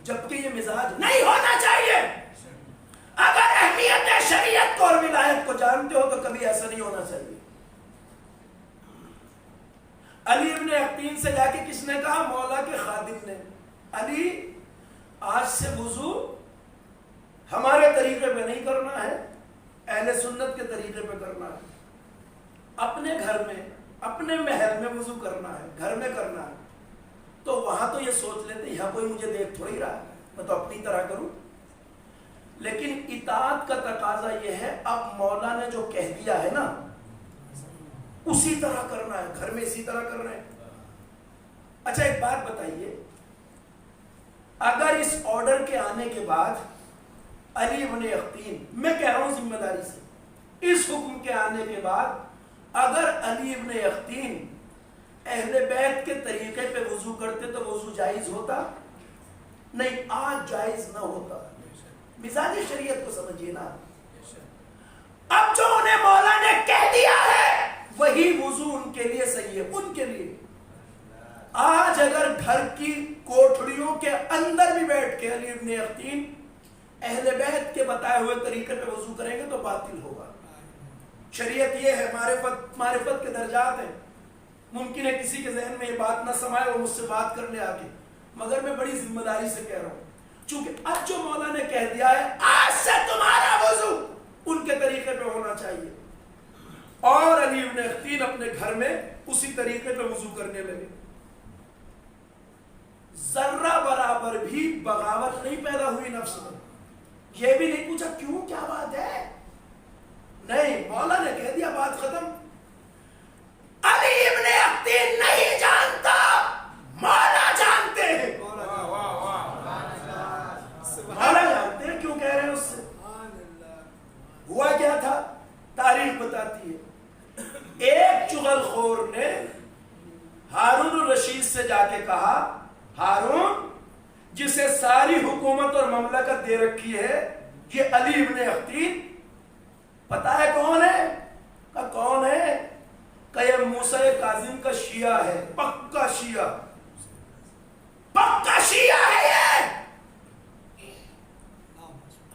جبکہ یہ مزاج نہیں ہونا چاہیے. اگر اہمیت شریعت کو اور ولایت کو جانتے ہو تو کبھی ایسا نہیں ہونا چاہیے. علی ابن یقطین سے جا کے کس نے کہا؟ مولا کے خادم نے. علی آج سے وضو ہمارے طریقے پہ نہیں کرنا ہے, اہل سنت کے طریقے پہ کرنا ہے. اپنے گھر میں, اپنے محل میں وضو کرنا ہے, گھر میں کرنا ہے. تو وہاں تو یہ سوچ لیتے یہاں کوئی مجھے دیکھ تھوڑی رہا, میں تو اپنی طرح کروں. لیکن اطاعت کا تقاضا یہ ہے اب مولا نے جو کہہ دیا ہے نا اسی طرح کرنا ہے, گھر میں اسی طرح کر رہے ہیں. اچھا ایک بات بتائیے, اگر اس آرڈر کے آنے کے بعد علی ابن یقطین, میں کہہ رہا ہوں ذمہ داری سے, اس حکم کے آنے کے بعد اگر علی ابن یقطین اہل بیت کے طریقے پہ وضو کرتے تو وضو جائز ہوتا نہیں, آج جائز نہ ہوتا. مزاج شریعت کو سمجھیے نا. اب جو انہیں مولا نے کہہ دیا ہے وہی وضو ان کے لیے صحیح ہے, ان کے لیے. آج اگر گھر کی کوٹھڑیوں کے اندر بھی بیٹھ کے علی ابن یقطین اہل بیت کے بتائے ہوئے طریقے پہ وضو کریں گے تو باطل ہوگا. شریعت یہ ہے, معرفت کے درجات ہیں. ممکن ہے کسی کے ذہن میں یہ بات نہ سمائے, وہ مجھ سے بات کرنے آ کے, مگر میں بڑی ذمہ داری سے کہہ رہا ہوں, چونکہ اب جو مولا نے کہہ دیا ہے آج سے تمہارا وضو ان کے طریقے پہ ہونا چاہیے. اور علی ابن یقطین اپنے گھر میں اسی طریقے پہ وضو کرنے لگے. ذرہ برابر بھی بغاوت نہیں پیدا ہوئی نفس میں, یہ بھی نہیں پوچھا کیوں, کیا بات ہے, نہیں, مولا نے کہہ دیا بات ختم. علی ابن یقطین نہیں جانتا, مولا جانتے ہیں. مولا جانتے ہیں کیوں کہہ رہے ہیں اس سے. ہوا کیا تھا تاریخ بتاتی ہے, ایک چغل خور نے ہارون الرشید سے جا کے کہا, ہارون جسے ساری حکومت اور مملکت دے رکھی ہے یہ علی ابن یقطین, پتا ہے کون ہے؟ کہ کون ہے؟ کہ یہ موسیٰ کاظم کا شیعہ ہے, پکا شیعہ, پکا شیعہ ہے یہ.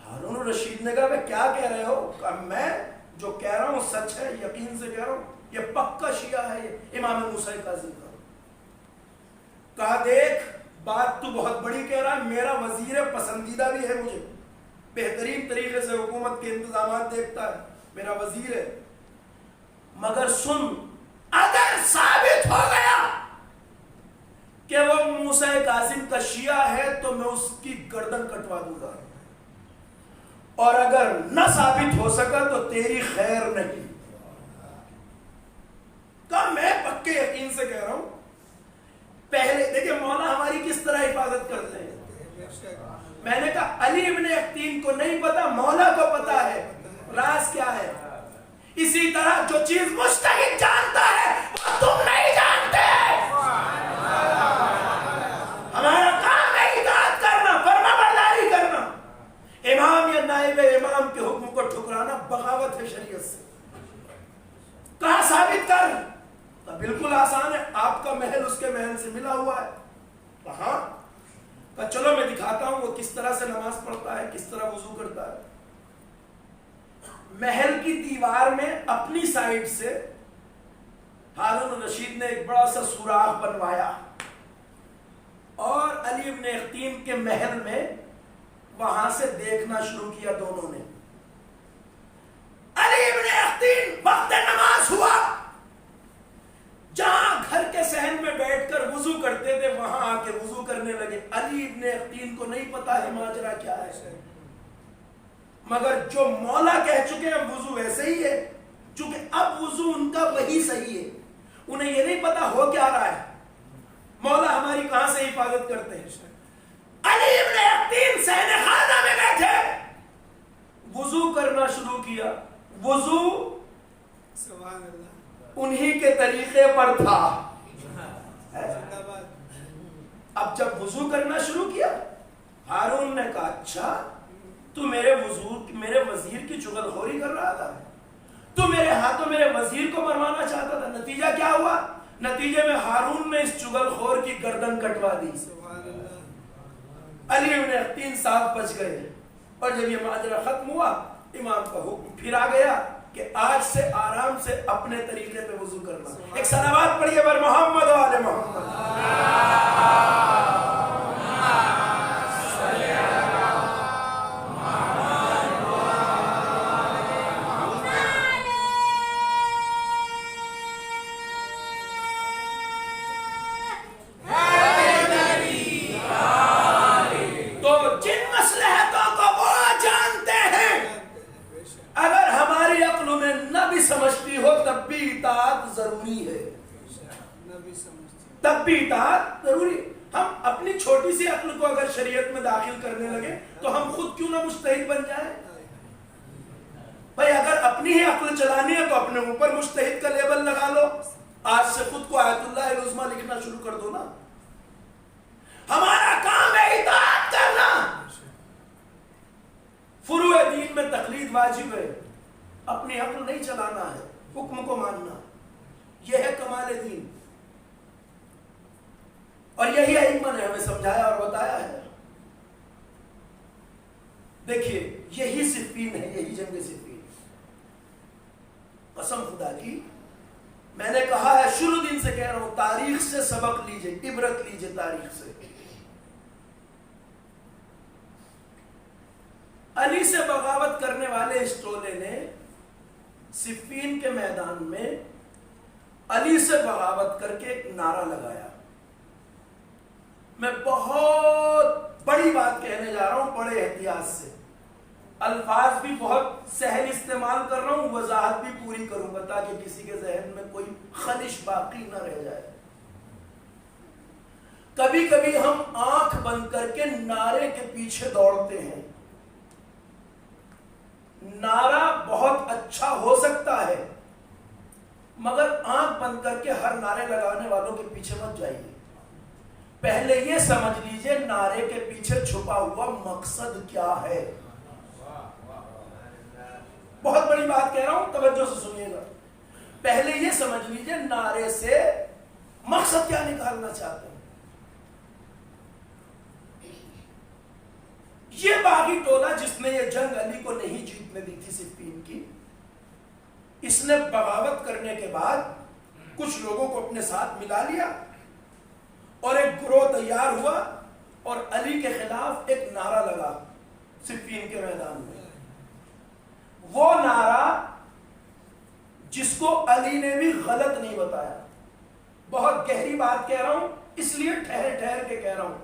ہارون الرشید نے کہا میں کیا کہہ رہے ہو؟ کہ میں جو کہہ رہا ہوں سچ ہے, یقین سے کہہ رہا ہوں, یہ پکا شیعہ ہے یہ امام موسیٰ کاظم کا. کہا دیکھ بات تو بہت بڑی کہہ رہا ہے, میرا وزیر پسندیدہ بھی ہے, مجھے بہترین طریقے سے حکومت کے انتظامات دیکھتا ہے, میرا وزیر ہے, مگر سن اگر ثابت ہو گیا کہ وہ موسیٰ کاظم کا شیعہ ہے تو میں اس کی گردن کٹوا دوں گا, اور اگر نہ ثابت ہو سکا تو تیری خیر نہیں. کہا میں پکے یقین سے کہہ رہا ہوں. پہلے دیکھیں مولا ہماری کس طرح حفاظت کرتے ہیں. میں نے کہا علی ابن یقطین کو نہیں پتا, مولا کو پتا ہے. راز کیا ہے؟ اسی طرح جو چیز مجتہد جانتا ہے وہ تم نہیں جانتے. ہمارا کام ہے اطاعت کرنا, فرمانبرداری کرنا. امام محل کی دیوار میں اپنی سائڈ سے ہارون الرشید نے ایک بڑا سا سوراخ بنوایا اور علی ابن اختین کے محل میں وہاں سے دیکھنا شروع کیا دونوں نے. علی ابن اختین وقت نماز ہوا، جہاں گھر کے صحن میں بیٹھ کر وضو کرتے تھے وہاں آ کے وضو کرنے لگے. علی ابن اختین کو نہیں پتا ہے ماجرا کیا ہے، مگر جو مولا کہہ چکے ہیں وضو ایسے ہی ہے. چونکہ اب وضو ان کا وہی صحیح ہے، انہیں یہ نہیں پتا ہو کیا رہا ہے، مولا ہماری کہاں سے حفاظت کرتے ہیں. علی ابن اختین صحن خانہ میں بیٹھے وضو کرنا شروع کیا. وضو انہی کے طریقے پر تھا. اب جب وضو کرنا شروع کیا ہارون نے کہا اچھا تو میرے وزیر کی چغل خوری کر رہا تھا، تو میرے ہاتھوں میرے وزیر کو مروانا چاہتا تھا. نتیجہ کیا ہوا؟ نتیجے میں ہارون نے اس چغل خور کی گردن کٹوا دی. علی ابن اختین صاحب بچ گئے. اور جب یہ ماجرا ختم ہوا امام کا حکم پھر آ گیا کہ آج سے آرام سے اپنے طریقے پہ وضو کرنا. ایک صلوات پڑھیے بر محمد و آل محمد. ضروری ہے، تب بھی اطاعت ضروری. ہم اپنی چھوٹی سی عقل کو اگر شریعت میں داخل کرنے لگے تو ہم خود کیوں نہ مجتہد بن جائیں؟ بھائی اگر اپنی ہی عقل چلانی ہے تو اپنے اوپر مجتہد کا لیبل لگا لو. آج سے خود کو آیت اللہ العظمیٰ لکھنا شروع کر دو نا. ہمارا کام ہے اطاعت کرنا. فروع دین میں تقلید واجب ہے، اپنی عقل نہیں چلانا ہے، حکم کو ماننا. یہ ہے کمال دین، اور یہی ائمہ نے ہمیں سمجھایا اور بتایا ہے. دیکھیے یہی صفین ہے، یہی جنگ صفین. قسم خدا کی میں نے کہا ہے، شروع دن سے کہہ رہا ہوں، تاریخ سے سبق لیجئے، عبرت لیجئے تاریخ سے. علی سے بغاوت کرنے والے اس ٹولے نے صفین کے میدان میں علی سے بغاوت کر کے ایک نعرہ لگایا. میں بہت بڑی بات کہنے جا رہا ہوں، بڑے احتیاط سے. الفاظ بھی بہت سہل استعمال کر رہا ہوں، وضاحت بھی پوری کروں گا تاکہ کسی کے ذہن میں کوئی خلش باقی نہ رہ جائے. کبھی کبھی ہم آنکھ بند کر کے نعرے کے پیچھے دوڑتے ہیں. نعرہ بہت اچھا ہو سکتا ہے، مگر آنکھ بند کر کے ہر نعرے لگانے والوں کے پیچھے مت جائیے. پہلے یہ سمجھ لیجئے نعرے کے پیچھے چھپا ہوا مقصد کیا ہے. بہت بڑی بات کہہ رہا ہوں، توجہ سے سنیے گا. پہلے یہ سمجھ لیجئے نعرے سے مقصد کیا نکالنا چاہتے ہیں. یہ باغی ٹولہ جس نے یہ جنگ علی کو نہیں جیتنے دی تھی صفین کی، اس نے بغاوت کرنے کے بعد کچھ لوگوں کو اپنے ساتھ ملا لیا اور ایک گروہ تیار ہوا اور علی کے خلاف ایک نعرہ لگا صفین کے میدان میں. وہ نعرہ جس کو علی نے بھی غلط نہیں بتایا. بہت گہری بات کہہ رہا ہوں، اس لیے ٹھہر ٹھہر کے کہہ رہا ہوں.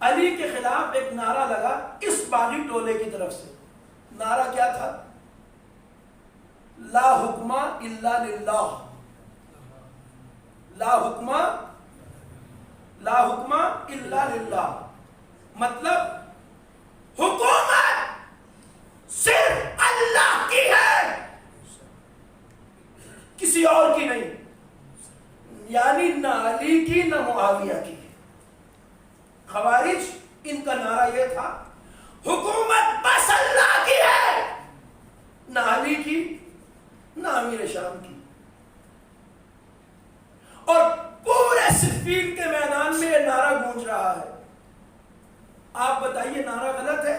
علی کے خلاف ایک نعرہ لگا اس باغی ٹولے کی طرف سے. نعرہ کیا تھا؟ لا حکم الا للہ. لا حکم الا للہ مطلب حکومت صرف اللہ کی ہے، کسی اور کی نہیں. یعنی نہ علی کی نہ معاویہ کی. خوارج ان کا نعرہ یہ تھا حکومت بس اللہ کی ہے، نہ علی کی نہ امیر شام کی. اور پورے صفین کے میدان میں یہ نعرہ گونج رہا ہے. آپ بتائیے نعرہ غلط ہے؟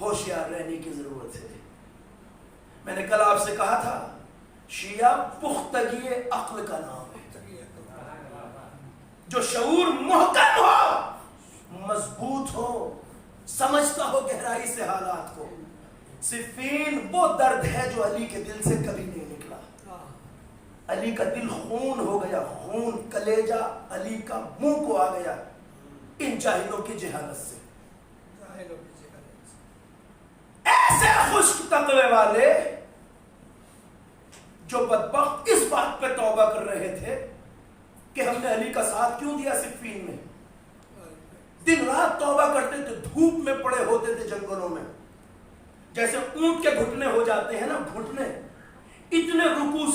ہوشیار رہنے کی ضرورت ہے. میں نے کل آپ سے کہا تھا شیعہ پختگی عقل کا نام ہے. جو شعور محکم ہو، مضبوط ہو، سمجھتا ہو گہرائی سے حالات کو. صفین وہ درد ہے جو علی کے دل سے کبھی نہیں نکلا. علی کا دل خون ہو گیا، خون کلیجہ علی کا منہ کو آ گیا ان جاہلوں کی جہالت سے. ایسے خشک تقوی والے جو بدبخت اس بات پہ توبہ کر رہے تھے کہ ہم نے علی کا ساتھ کیوں دیا صفین میں. دن رات توبہ کرتے تھے، دھوپ میں پڑے ہوتے تھے جنگلوں میں، جیسے اونٹ کے گھٹنے ہو جاتے ہیں نا، گھٹنے. اتنے رکوع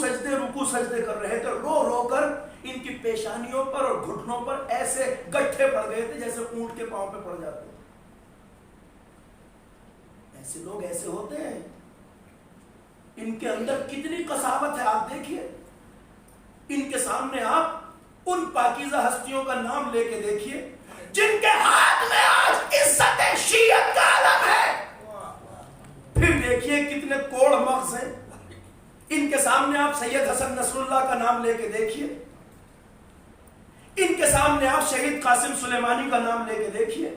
سجدے کر رہے تھے، رو رو کر ان کی پیشانیوں پر اور گھٹنوں پر ایسے گٹھے پڑ گئے تھے جیسے اونٹ کے پاؤں پہ پڑ جاتے. ایسے لوگ ایسے ہوتے ہیں. ان کے اندر کتنی قساوت ہے آپ دیکھیے. ان کے سامنے آپ ان پاکیزہ ہستیوں کا نام لے کے دیکھیے جن کے ہاتھ میں آج عزت شیعت کا علم ہے. پھر دیکھیے کتنے کوڑ مغز ہیں. ان کے سامنے آپ سید حسن نصر اللہ کا نام لے کے دیکھیے. ان کے سامنے آپ شہید قاسم سلیمانی کا نام لے کے دیکھیے،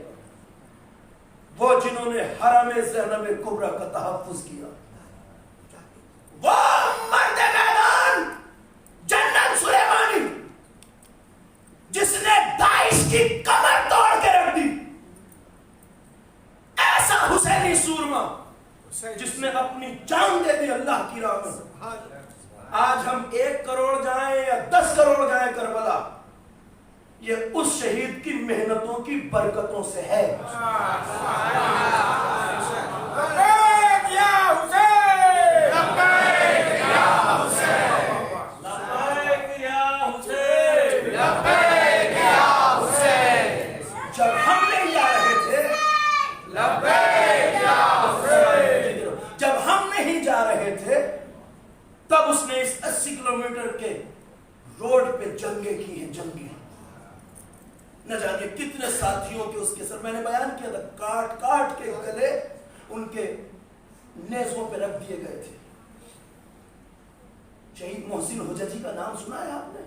وہ جنہوں نے حرم زینب کبریٰ کا تحفظ کیا. وہ مرد میدان جنرل سلیمانی جس نے داعش کی کمر توڑ کے رکھ دی. ایسا حسینی سورما جس نے اپنی جان دے دی اللہ کی راہ میں. آج ہم 1 کروڑ جائیں یا 10 کروڑ جائیں کربلا، یہ اس شہید کی محنتوں کی برکتوں سے ہے. تب اس نے اس 80 کلومیٹر کے روڈ پہ جنگیں کی ہیں، جنگیں. نہ جانے کتنے ساتھیوں کے اس کے سر، میں نے بیان کیا تھا، کاٹ کاٹ کے گلے ان کے نیزوں پہ رکھ دیے گئے تھے. شہید محسن حججی کا نام سنا ہے آپ نے؟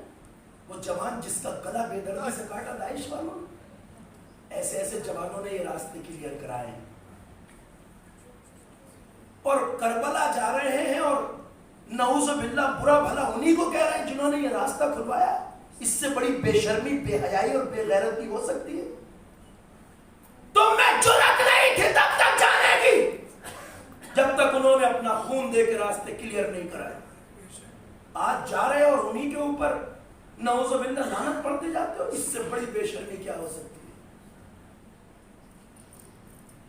وہ جوان جس کا گلا بے دردی سے کاٹا داعش والوں نے. ایسے ایسے جوانوں نے یہ راستے کلیئر کرائے ہیں اور کربلا جا رہے ہیں اور نعوذ باللہ برا بھلا انہی کو کہہ رہے ہیں جنہوں نے یہ راستہ کھلوایا. اس سے بڑی بے شرمی، بے حیائی اور بے غیرتی ہو سکتی ہے؟ تم میں جرأت نہیں تھی تب تک جانے کی جب تک انہوں نے اپنا خون دے کے راستے کلیئر نہیں کرائے. آج جا رہے اور انہی کے اوپر نعوذ باللہ لعنت پڑھتے جاتے ہو. اس سے بڑی بے شرمی کیا ہو سکتی ہے؟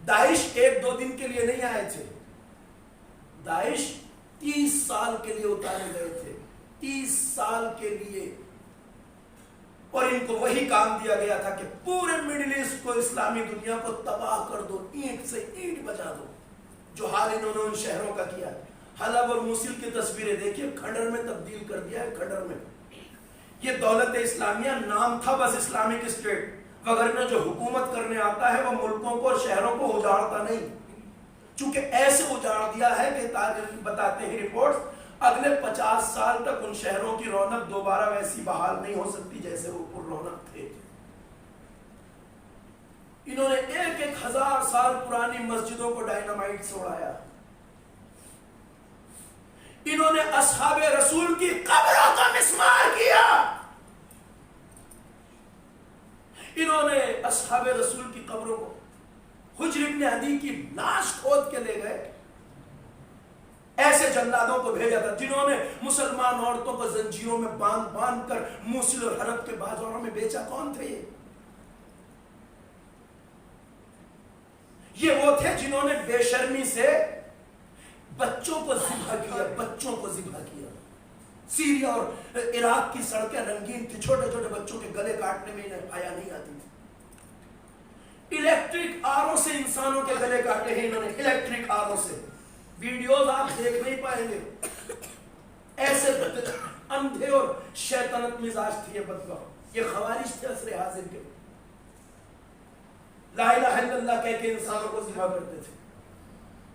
داعش 1-2 دن کے لیے نہیں آئے تھے. داعش 30 سال کے لیے اتارے گئے تھے، 30 سال کے لیے. اور ان کو وہی کام دیا گیا تھا کہ پورے مڈل ایسٹ کو، اسلامی دنیا کو تباہ کر دو، اینٹ سے اینٹ بجا دو. جو حال انہوں نے ان شہروں کا کیا. حلب اور موصل کی تصویریں دیکھیے، کھنڈر میں تبدیل کر دیا ہے. کھنڈر میں یہ دولت اسلامیہ نام تھا بس، اسلامک اسٹیٹ، وگرنہ جو حکومت کرنے آتا ہے وہ ملکوں کو اور شہروں کو اجاڑتا نہیں. چونکہ ایسے اجاڑ دیا ہے کہ بتاتے ہیں رپورٹس اگلے 50 سال تک ان شہروں کی رونق دوبارہ ویسی بحال نہیں ہو سکتی جیسے وہ پر رونق تھے. انہوں نے 1,000 سال پرانی مسجدوں کو ڈائنامائٹ سے اڑایا. انہوں نے اصحاب رسول کی قبروں کا مسمار کیا. انہوں نے اصحاب رسول کی قبروں کو، حجر ابن عدی کی لاش کھود کے لے گئے. ایسے جلادوں کو بھیجا تھا جنہوں نے مسلمان عورتوں کو زنجیروں میں باندھ باندھ کر موصل اور حلب کے بازاروں میں بیچا. کون تھے یہ وہ تھے جنہوں نے بے شرمی سے بچوں کو ذبح کیا، بچوں کو ذبح کیا. سیریا اور عراق کی سڑکیں رنگین تھی، چھوٹے چھوٹے بچوں کے گلے کاٹنے میں انہیں آیا نہیں آتی تھی. الیکٹرک آروں سے انسانوں کے گلے کاٹے ہیں انہوں نے، الیکٹرک آروں سے. ویڈیوز آپ دیکھ نہیں پائیں گے. ایسے اندھے اور شیطنت مزاج تھی یہ بدبخت. یہ خوارج تھے عصر حاضر کے. لا الہ الا اللہ کہہ کے انسانوں کو ذبح کرتے تھے.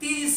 30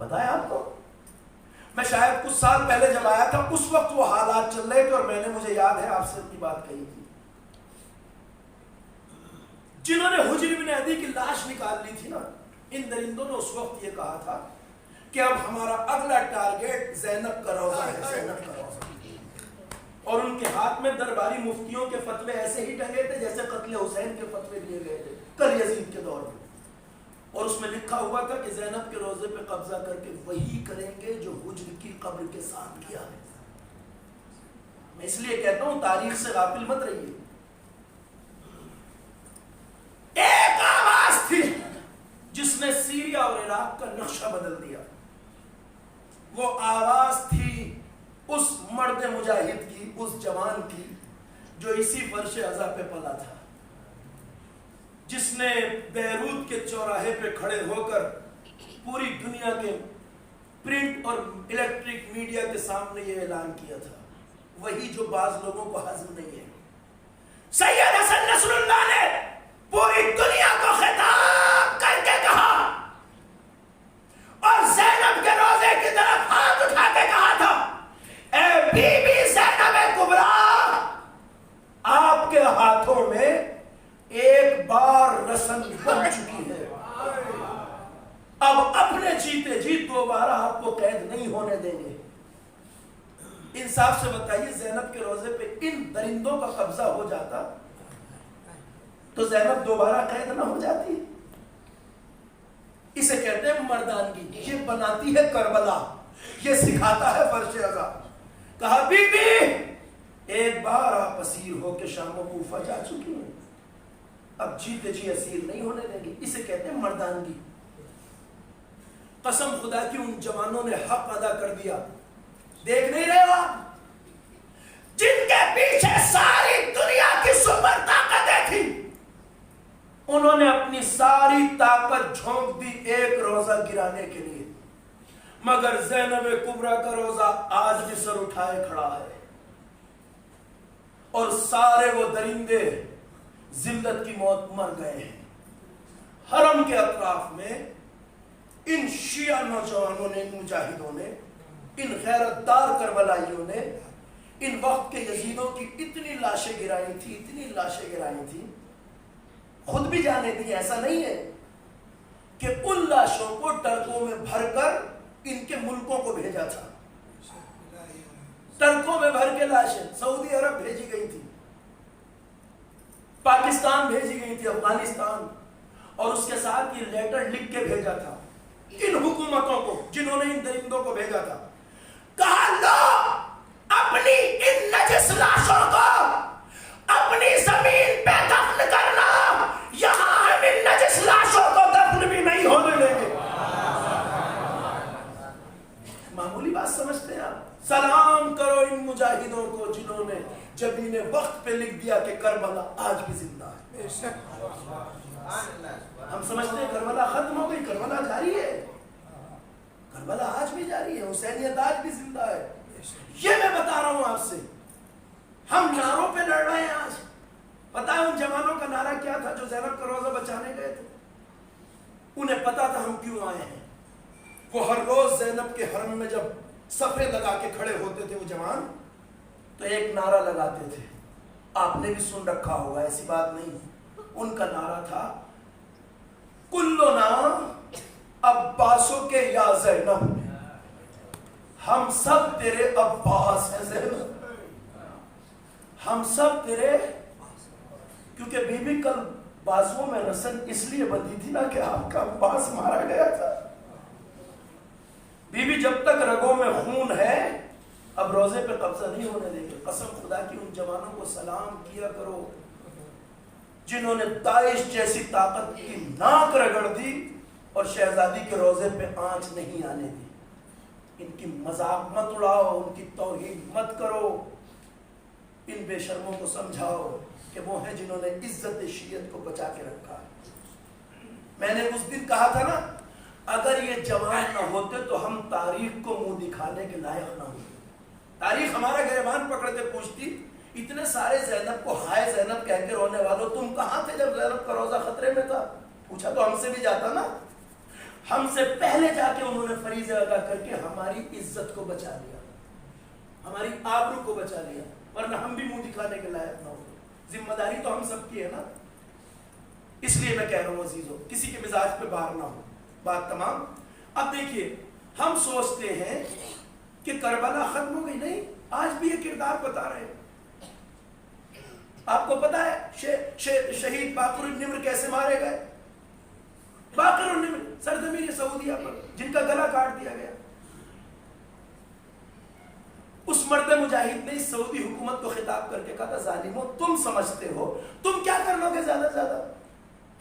پتا ہے آپ کو، میں شاید کچھ سال پہلے جب آیا تھا اس وقت وہ حالات چل رہے تھے، اور میں نے، مجھے یاد ہے آپ سے اپنی بات کہی تھی، جنہوں نے حجر بن عدی کی لاش نکال لی تھی نا، ان درندوں نے اس وقت یہ کہا تھا کہ اب ہمارا اگلا ٹارگیٹ زینب کا روضہ ہے، زینب کا روضہ. اور ان کے ہاتھ میں درباری مفتیوں کے فتوے ایسے ہی ٹنگے تھے جیسے قتل حسین کے فتوے دیے گئے تھے کل یزید کے دور میں، اور اس میں لکھا ہوا تھا کہ زینب کے روضے پہ قبضہ کر کے وہی کریں گے جو حجر کی قبر کے ساتھ کیا ہے. میں اس لیے کہتا ہوں تاریخ سے غافل مت رہیے. ایک آواز تھی جس نے سیریا اور عراق کا نقشہ بدل دیا، وہ آواز تھی اس مرد مجاہد کی، اس جوان کی جو اسی فرش عزا پہ پلا تھا، جس نے بیروت کے چوراہے پہ کھڑے ہو کر پوری دنیا کے پرنٹ اور الیکٹرک میڈیا کے سامنے یہ اعلان کیا تھا، وہی جو بعض لوگوں کو ہضم نہیں ہے. سید حسن نصر اللہ نے پوری دنیا کو خطاب کر کے کہا اور زینب کے روزے کی طرف ہاتھ اٹھا کے کہا تھا، اے بی بی زینب کبریٰ، آپ کے ہاتھوں میں ایک بار رسم بن چکی ہے، اب اپنے جیتے جی دوبارہ آپ کو قید نہیں ہونے دیں گے. انصاف سے بتائیے زینب کے روزے پہ ان درندوں کا قبضہ ہو جاتا تو زینب دوبارہ قید نہ ہو جاتی. اسے کہتے ہیں مردانگی، یہ بناتی ہے کربلا، یہ سکھاتا ہے فرش عزا. کہا بی بی ایک بار آپ اسیر ہو کے شام و کوفہ جا چکی ہیں، اب جیتے جی اسیر نہیں ہونے دیں گے. اسے کہتے ہیں مردانگی. قسم خدا کی ان جوانوں نے حق ادا کر دیا. دیکھ نہیں رہے ہو آپ، جن کے پیچھے ساری دنیا کی سپر طاقتیں تھی، انہوں نے اپنی ساری طاقت جھونک دی ایک روزہ گرانے کے لیے، مگر زینب کبریٰ کا روزہ آج بھی سر اٹھائے کھڑا ہے. اور سارے وہ درندے ذلت کی موت مر گئے ہیں. حرم کے اطراف میں ان شیعہ نوجوانوں نے، ان مجاہدوں نے، ان غیرت دار کربلائیوں نے ان وقت کے یزیدوں کی اتنی لاشیں گرائی تھی، اتنی لاشیں گرائی تھی، خود بھی جانے دی. ایسا نہیں ہے کہ ان لاشوں کو ٹرکوں میں بھر کر ان کے ملکوں کو بھیجا تھا. ٹرکوں میں بھر کے لاشیں سعودی عرب بھیجی گئی تھی، پاکستان بھیجی گئی تھی، افغانستان، اور اس کے ساتھ یہ لیٹر لکھ کے بھیجا تھا ان حکومتوں کو جنہوں نے ان درندوں کو بھیجا تھا. کہا لو اپنی ان نجس لاشوں کو اپنی زمین پہ دفن کرنا، یہاں ہم ان نجس لاشوں کو دفن بھی نہیں ہونے دیں گے. معمولی بات سمجھتے ہیں آپ؟ سلام کرو ان مجاہدوں کو جنہوں نے جبین وقت پہ لکھ دیا کہ کربلا آج بھی زندہ ہے. ہم سمجھتے ہیں کربلا ختم ہو گئی، کربلا جاری ہے، کربلا آج بھی جاری ہے، حسینیت آج بھی زندہ ہے. یہ میں بتا رہا ہوں آپ سے. ہم نعروں پہ لڑ رہے ہیں آج. پتا ہے ان جوانوں کا نعرہ کیا تھا جو زینب کا روزہ بچانے گئے تھے؟ انہیں پتا تھا ہم کیوں آئے ہیں. وہ ہر روز زینب کے حرم میں جب صفے لگا کے کھڑے ہوتے تھے وہ جوان، تو ایک نعرہ لگاتے تھے، آپ نے بھی سن رکھا ہوگا، ایسی بات نہیں. ان کا نعرہ تھا کلنا عباسوں کے یا زینب، ہم سب تیرے عباس ہیں زینب، ہم سب تیرے. کیونکہ بی بی کل بازوؤں میں رسن اس لیے بندھی تھی نا کہ آپ کا عباس مارا گیا تھا. بی بی جب تک رگوں میں خون ہے اب روزے پہ قبضہ نہیں ہونے دیں گے. قسم خدا کی ان جوانوں کو سلام کیا کرو جنہوں نے داعش جیسی طاقت کی ناک رگڑ دی اور شہزادی کے روزے پہ آنچ نہیں آنے دی. ان کی مذاق مت اڑاؤ، ان کی توہین مت کرو. ان بے شرموں کو سمجھاؤ کہ وہ ہیں جنہوں نے عزت شیعت کو بچا کے رکھا. میں نے اس دن کہا تھا نا، اگر یہ جوان نہ ہوتے تو ہم تاریخ کو منہ دکھانے کے لائق نہ ہوتے. تاریخ ہمارا گریبان پکڑتے پوچھتی اتنے سارے زینب کو ہائے زینب کہہ کے رونے والوں، تم کہاں تھے جب زینب کا روزہ خطرے میں تھا؟ پوچھا تو ہم سے بھی جاتا نا. ہم سے پہلے جا کے انہوں نے فریضہ ادا کر کے ہماری عزت کو بچا لیا, ہماری آبرو کو بچا لیا, ورنہ ہم بھی منہ دکھانے کے لائق نہ ہوتے. ذمہ داری تو ہم سب کی ہے نا. اس لیے میں کہہ رہا ہوں عزیزوں, کسی کے مزاج پہ بار نہ ہو. بات تمام. اب دیکھیے, ہم سوچتے ہیں کہ کربلا ختم ہو گئی. نہیں, آج بھی یہ کردار بتا رہے ہیں. آپ کو پتا ہے شہید باقر النمر کیسے مارے گئے؟ باقر النمر سرزمین سعودیہ پر جن کا گلا کاٹ دیا گیا. اس مرد مجاہد نے اس سعودی حکومت کو خطاب کر کے کہا تھا, ظالموں تم سمجھتے ہو تم کیا کر لو گے, زیادہ سے زیادہ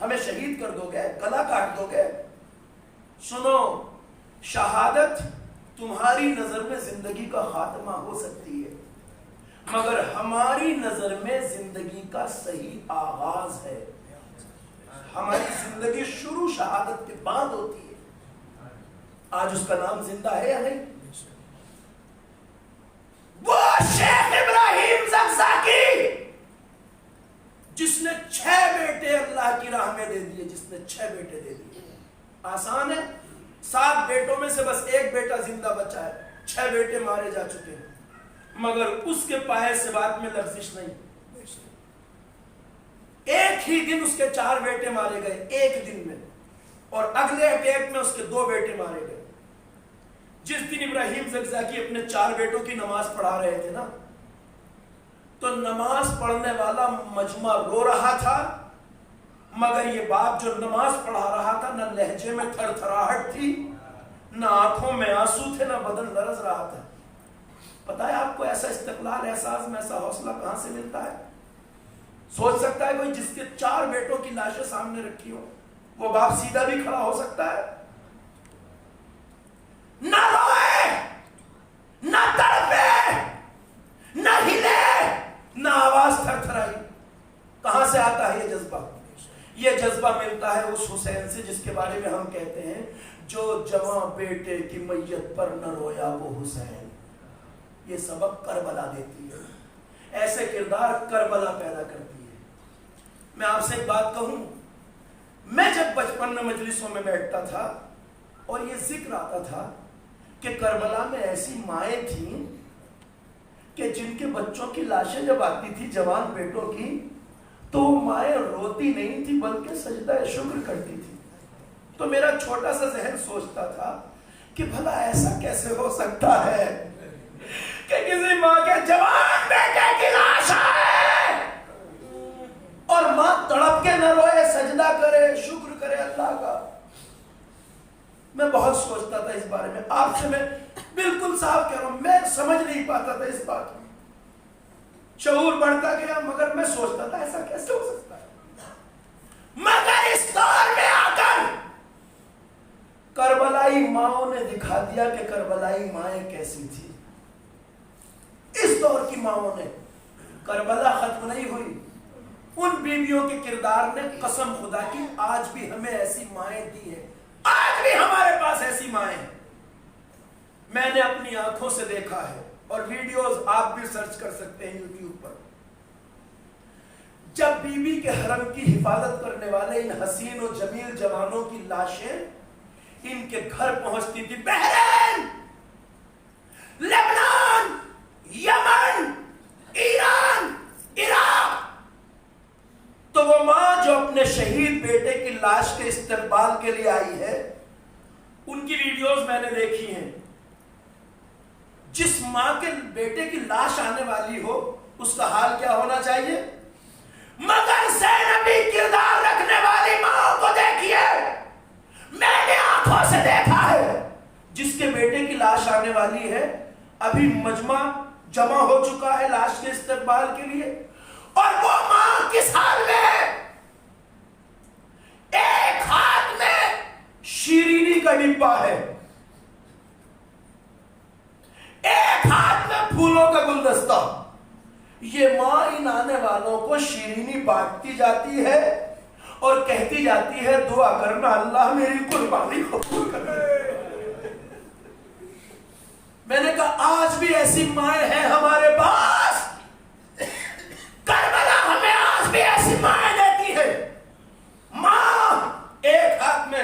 ہمیں شہید کر دو گے, گلا کاٹ دو گے. سنو, شہادت تمہاری نظر میں زندگی کا خاتمہ ہو سکتی ہے, مگر ہماری نظر میں زندگی کا صحیح آغاز ہے. ہماری زندگی شروع شہادت کے بعد ہوتی ہے. آج اس کا نام زندہ ہے یا نہیں؟ وہ شیخ ابراہیم زقزاقی جس نے 6 بیٹے اللہ کی راہ میں دے دیے, جس نے 6 بیٹے دے دیے. آسان ہے, 7 بیٹوں میں سے بس 1 بیٹا زندہ بچا ہے, 6 بیٹے مارے جا چکے ہیں, مگر اس کے پائے سے بات میں لفزش نہیں. ایک ہی دن اس کے 4 بیٹے مارے گئے, ایک دن میں, اور اگلے اٹیک میں اس کے 2 بیٹے مارے گئے. جس دن ابراہیم زقزاقی اپنے 4 بیٹوں کی نماز پڑھا رہے تھے نا, تو نماز پڑھنے والا مجمع رو رہا تھا, مگر یہ باپ جو نماز پڑھا رہا تھا نہ لہجے میں تھر تھراہٹ تھی, نہ آنکھوں میں آنسو تھے, نہ بدن لرز رہا تھا. پتا ہے آپ کو ایسا استقلال, احساس میں ایسا حوصلہ کہاں سے ملتا ہے؟ سوچ سکتا ہے کوئی جس کے 4 بیٹوں کی لاشیں سامنے رکھی ہو, وہ باپ سیدھا بھی کھڑا ہو سکتا ہے؟ نہ روئے, نہ تڑپے, نہ ہلے, نہ آواز تھر تھرائی. کہاں سے آتا ہے یہ جذبہ؟ یہ جذبہ ملتا ہے اس حسین سے جس کے بارے میں ہم کہتے ہیں جو جواں بیٹے کی میت پر نہ رویا وہ حسین. یہ سبق کربلا دیتی ہے, ایسے کردار کربلا پیدا کرتی ہے. میں آپ سے ایک بات کہوں, میں جب بچپن میں مجلسوں میں بیٹھتا تھا اور یہ ذکر آتا تھا کہ کربلا میں ایسی مائیں تھیں کہ جن کے بچوں کی لاشیں جب آتی تھی جوان بیٹوں کی, تو مائیں روتی نہیں تھی بلکہ سجدہ شکر کرتی تھی. تو میرا چھوٹا سا ذہن سوچتا تھا کہ بھلا ایسا کیسے ہو سکتا ہے کہ کسی ماں کے جوان بیٹے کی لاش آئے اور ماں تڑپ کے نہ روئے, سجدہ کرے, شکر کرے اللہ کا. میں بہت سوچتا تھا اس بارے میں. آپ سے میں بالکل صاف کہہ رہا ہوں, میں سمجھ نہیں پاتا تھا اس بات میں. شعور بڑھتا گیا, مگر میں سوچتا تھا ایسا کیسے ہو سکتا ہے. مگر اس دور میں آ کر کربلائی ماؤں نے دکھا دیا کہ کربلائی مائیں کیسی تھی. اس دور کی ماؤں نے, کربلا ختم نہیں ہوئی, ان بیویوں کے کردار نے قسم خدا کی آج بھی ہمیں ایسی مائیں دی ہیں. آج بھی ہمارے پاس ایسی مائیں ہیں. میں نے اپنی آنکھوں سے دیکھا ہے, اور ویڈیوز آپ بھی سرچ کر سکتے ہیں یوٹیوب پر. جب بی بی کے حرم کی حفاظت کرنے والے ان حسین و جمیل جوانوں کی لاشیں ان کے گھر پہنچتی تھی, بحرین, لبنان, یمن, ایران, عراق, تو وہ ماں جو اپنے شہید بیٹے کی لاش کے استقبال کے لیے آئی ہے, ان کی ویڈیوز میں نے دیکھی ہیں. جس ماں کے بیٹے کی لاش آنے والی ہو اس کا حال کیا ہونا چاہیے؟ مگر زینبی کردار رکھنے والی ماں کو دیکھیے, میں نے آنکھوں سے دیکھا ہے. جس کے بیٹے کی لاش آنے والی ہے, ابھی مجمع جمع ہو چکا ہے لاش کے استقبال کے لیے, اور وہ ماں کس حال میں ہے؟ ایک ہاتھ میں شیرینی کا ڈبہ ہے, ایک ہاتھ میں پھولوں کا گلدستہ. یہ ماں ان آنے والوں کو شیرینی بانٹتی جاتی ہے اور کہتی جاتی ہے دعا کرنا اللہ میری قربانی قبول کرے. میں نے کہا آج بھی ایسی مائیں ہیں ہمارے پاس. کربلا ہمیں آج بھی ایسی مائیں دیتی ہے. ماں ایک ہاتھ میں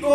2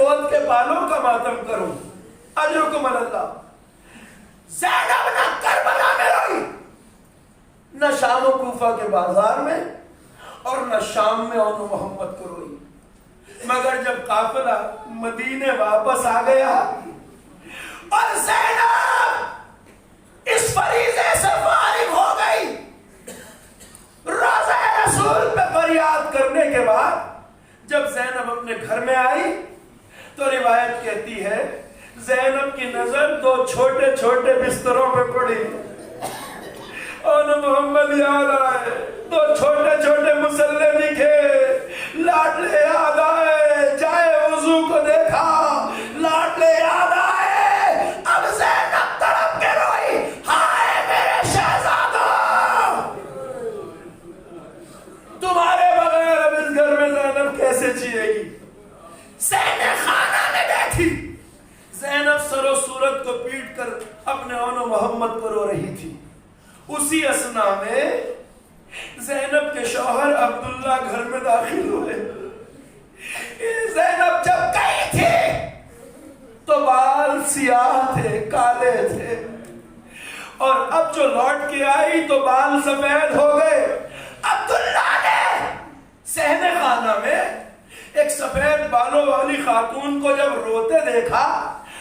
گود کے بالوں کا ماتم کروں؟ اجرکم اللہ. زینب نہ کربلا میں روئی، نہ شام و کوفہ کے بازار میں، اور نہ شام میں اون محمد کو روئی. مگر جب قافلہ مدینے واپس آ گیا اور زینب اس فریضے سے فارغ ہو گئی، روضہ رسول پہ فریاد کرنے کے بعد جب زینب اپنے گھر میں آئی تو روایت کہتی ہے زینب کی نظر دو چھوٹے چھوٹے بستروں پہ پڑی اور محمد یاد آئے، دو چھوٹے چھوٹے مسلے دکھے، لاڈلے یاد آئے، جائے وضو کو دیکھا، لاڈلے یاد آئے. اب زینب تڑپ کے روئی، ہائے میرے شہزادوں، تمہارے بغیر اب اس گھر میں زینب کیسے جیے گی. سینے خانہ میں بیٹھی زینب سر و صورت کو پیٹ کر اپنے اون و محمد کو رو رہی تھی. اسی اثنا میں زینب کے شوہر عبداللہ گھر میں داخل ہوئے. زینب جب گئی تھی تو بال سیاہ تھے، کالے تھے، اور اب جو لوٹ کے آئی تو بال سفید ہو گئے. عبداللہ نے صحن خانہ میں ایک سفید بالوں والی خاتون کو جب روتے دیکھا،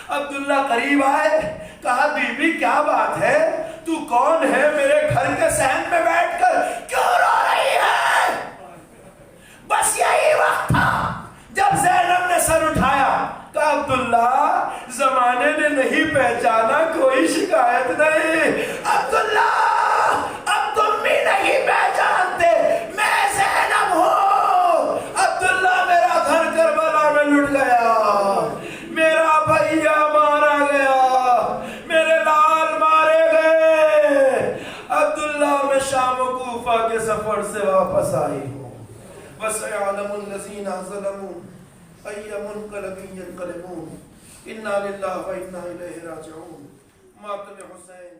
عبداللہ قریب آئے، کہا بی بی کیا بات ہے، تو کون ہے، میرے گھر کے صحن میں بیٹھ کر کیوں رو رہی ہے. بس یہی وقت تھا جب زینب نے سر اٹھایا، کہا عبداللہ زمانے نے نہیں پہچانا، کوئی شکایت نہیں. عبداللہ اب تم بھی نہیں پہچانتے، میں زینب ہوں. عبداللہ میرا گھر کربلا میں لٹ گیا، میرا بھیا مارا گیا، میرے لال مارے گئے. عبداللہ میں شام و کوفہ کے سفر سے واپس آئی ہوں. وَسَيَعْلَمُ الَّذِينَ ظَلَمُوا أَيَّ مُنقَلَبٍ يَنقَلِبُونَ. إِنَّا لِلَّهِ وَإِنَّا إِلَيْهِ رَاجِعُونَ. ماتم حسین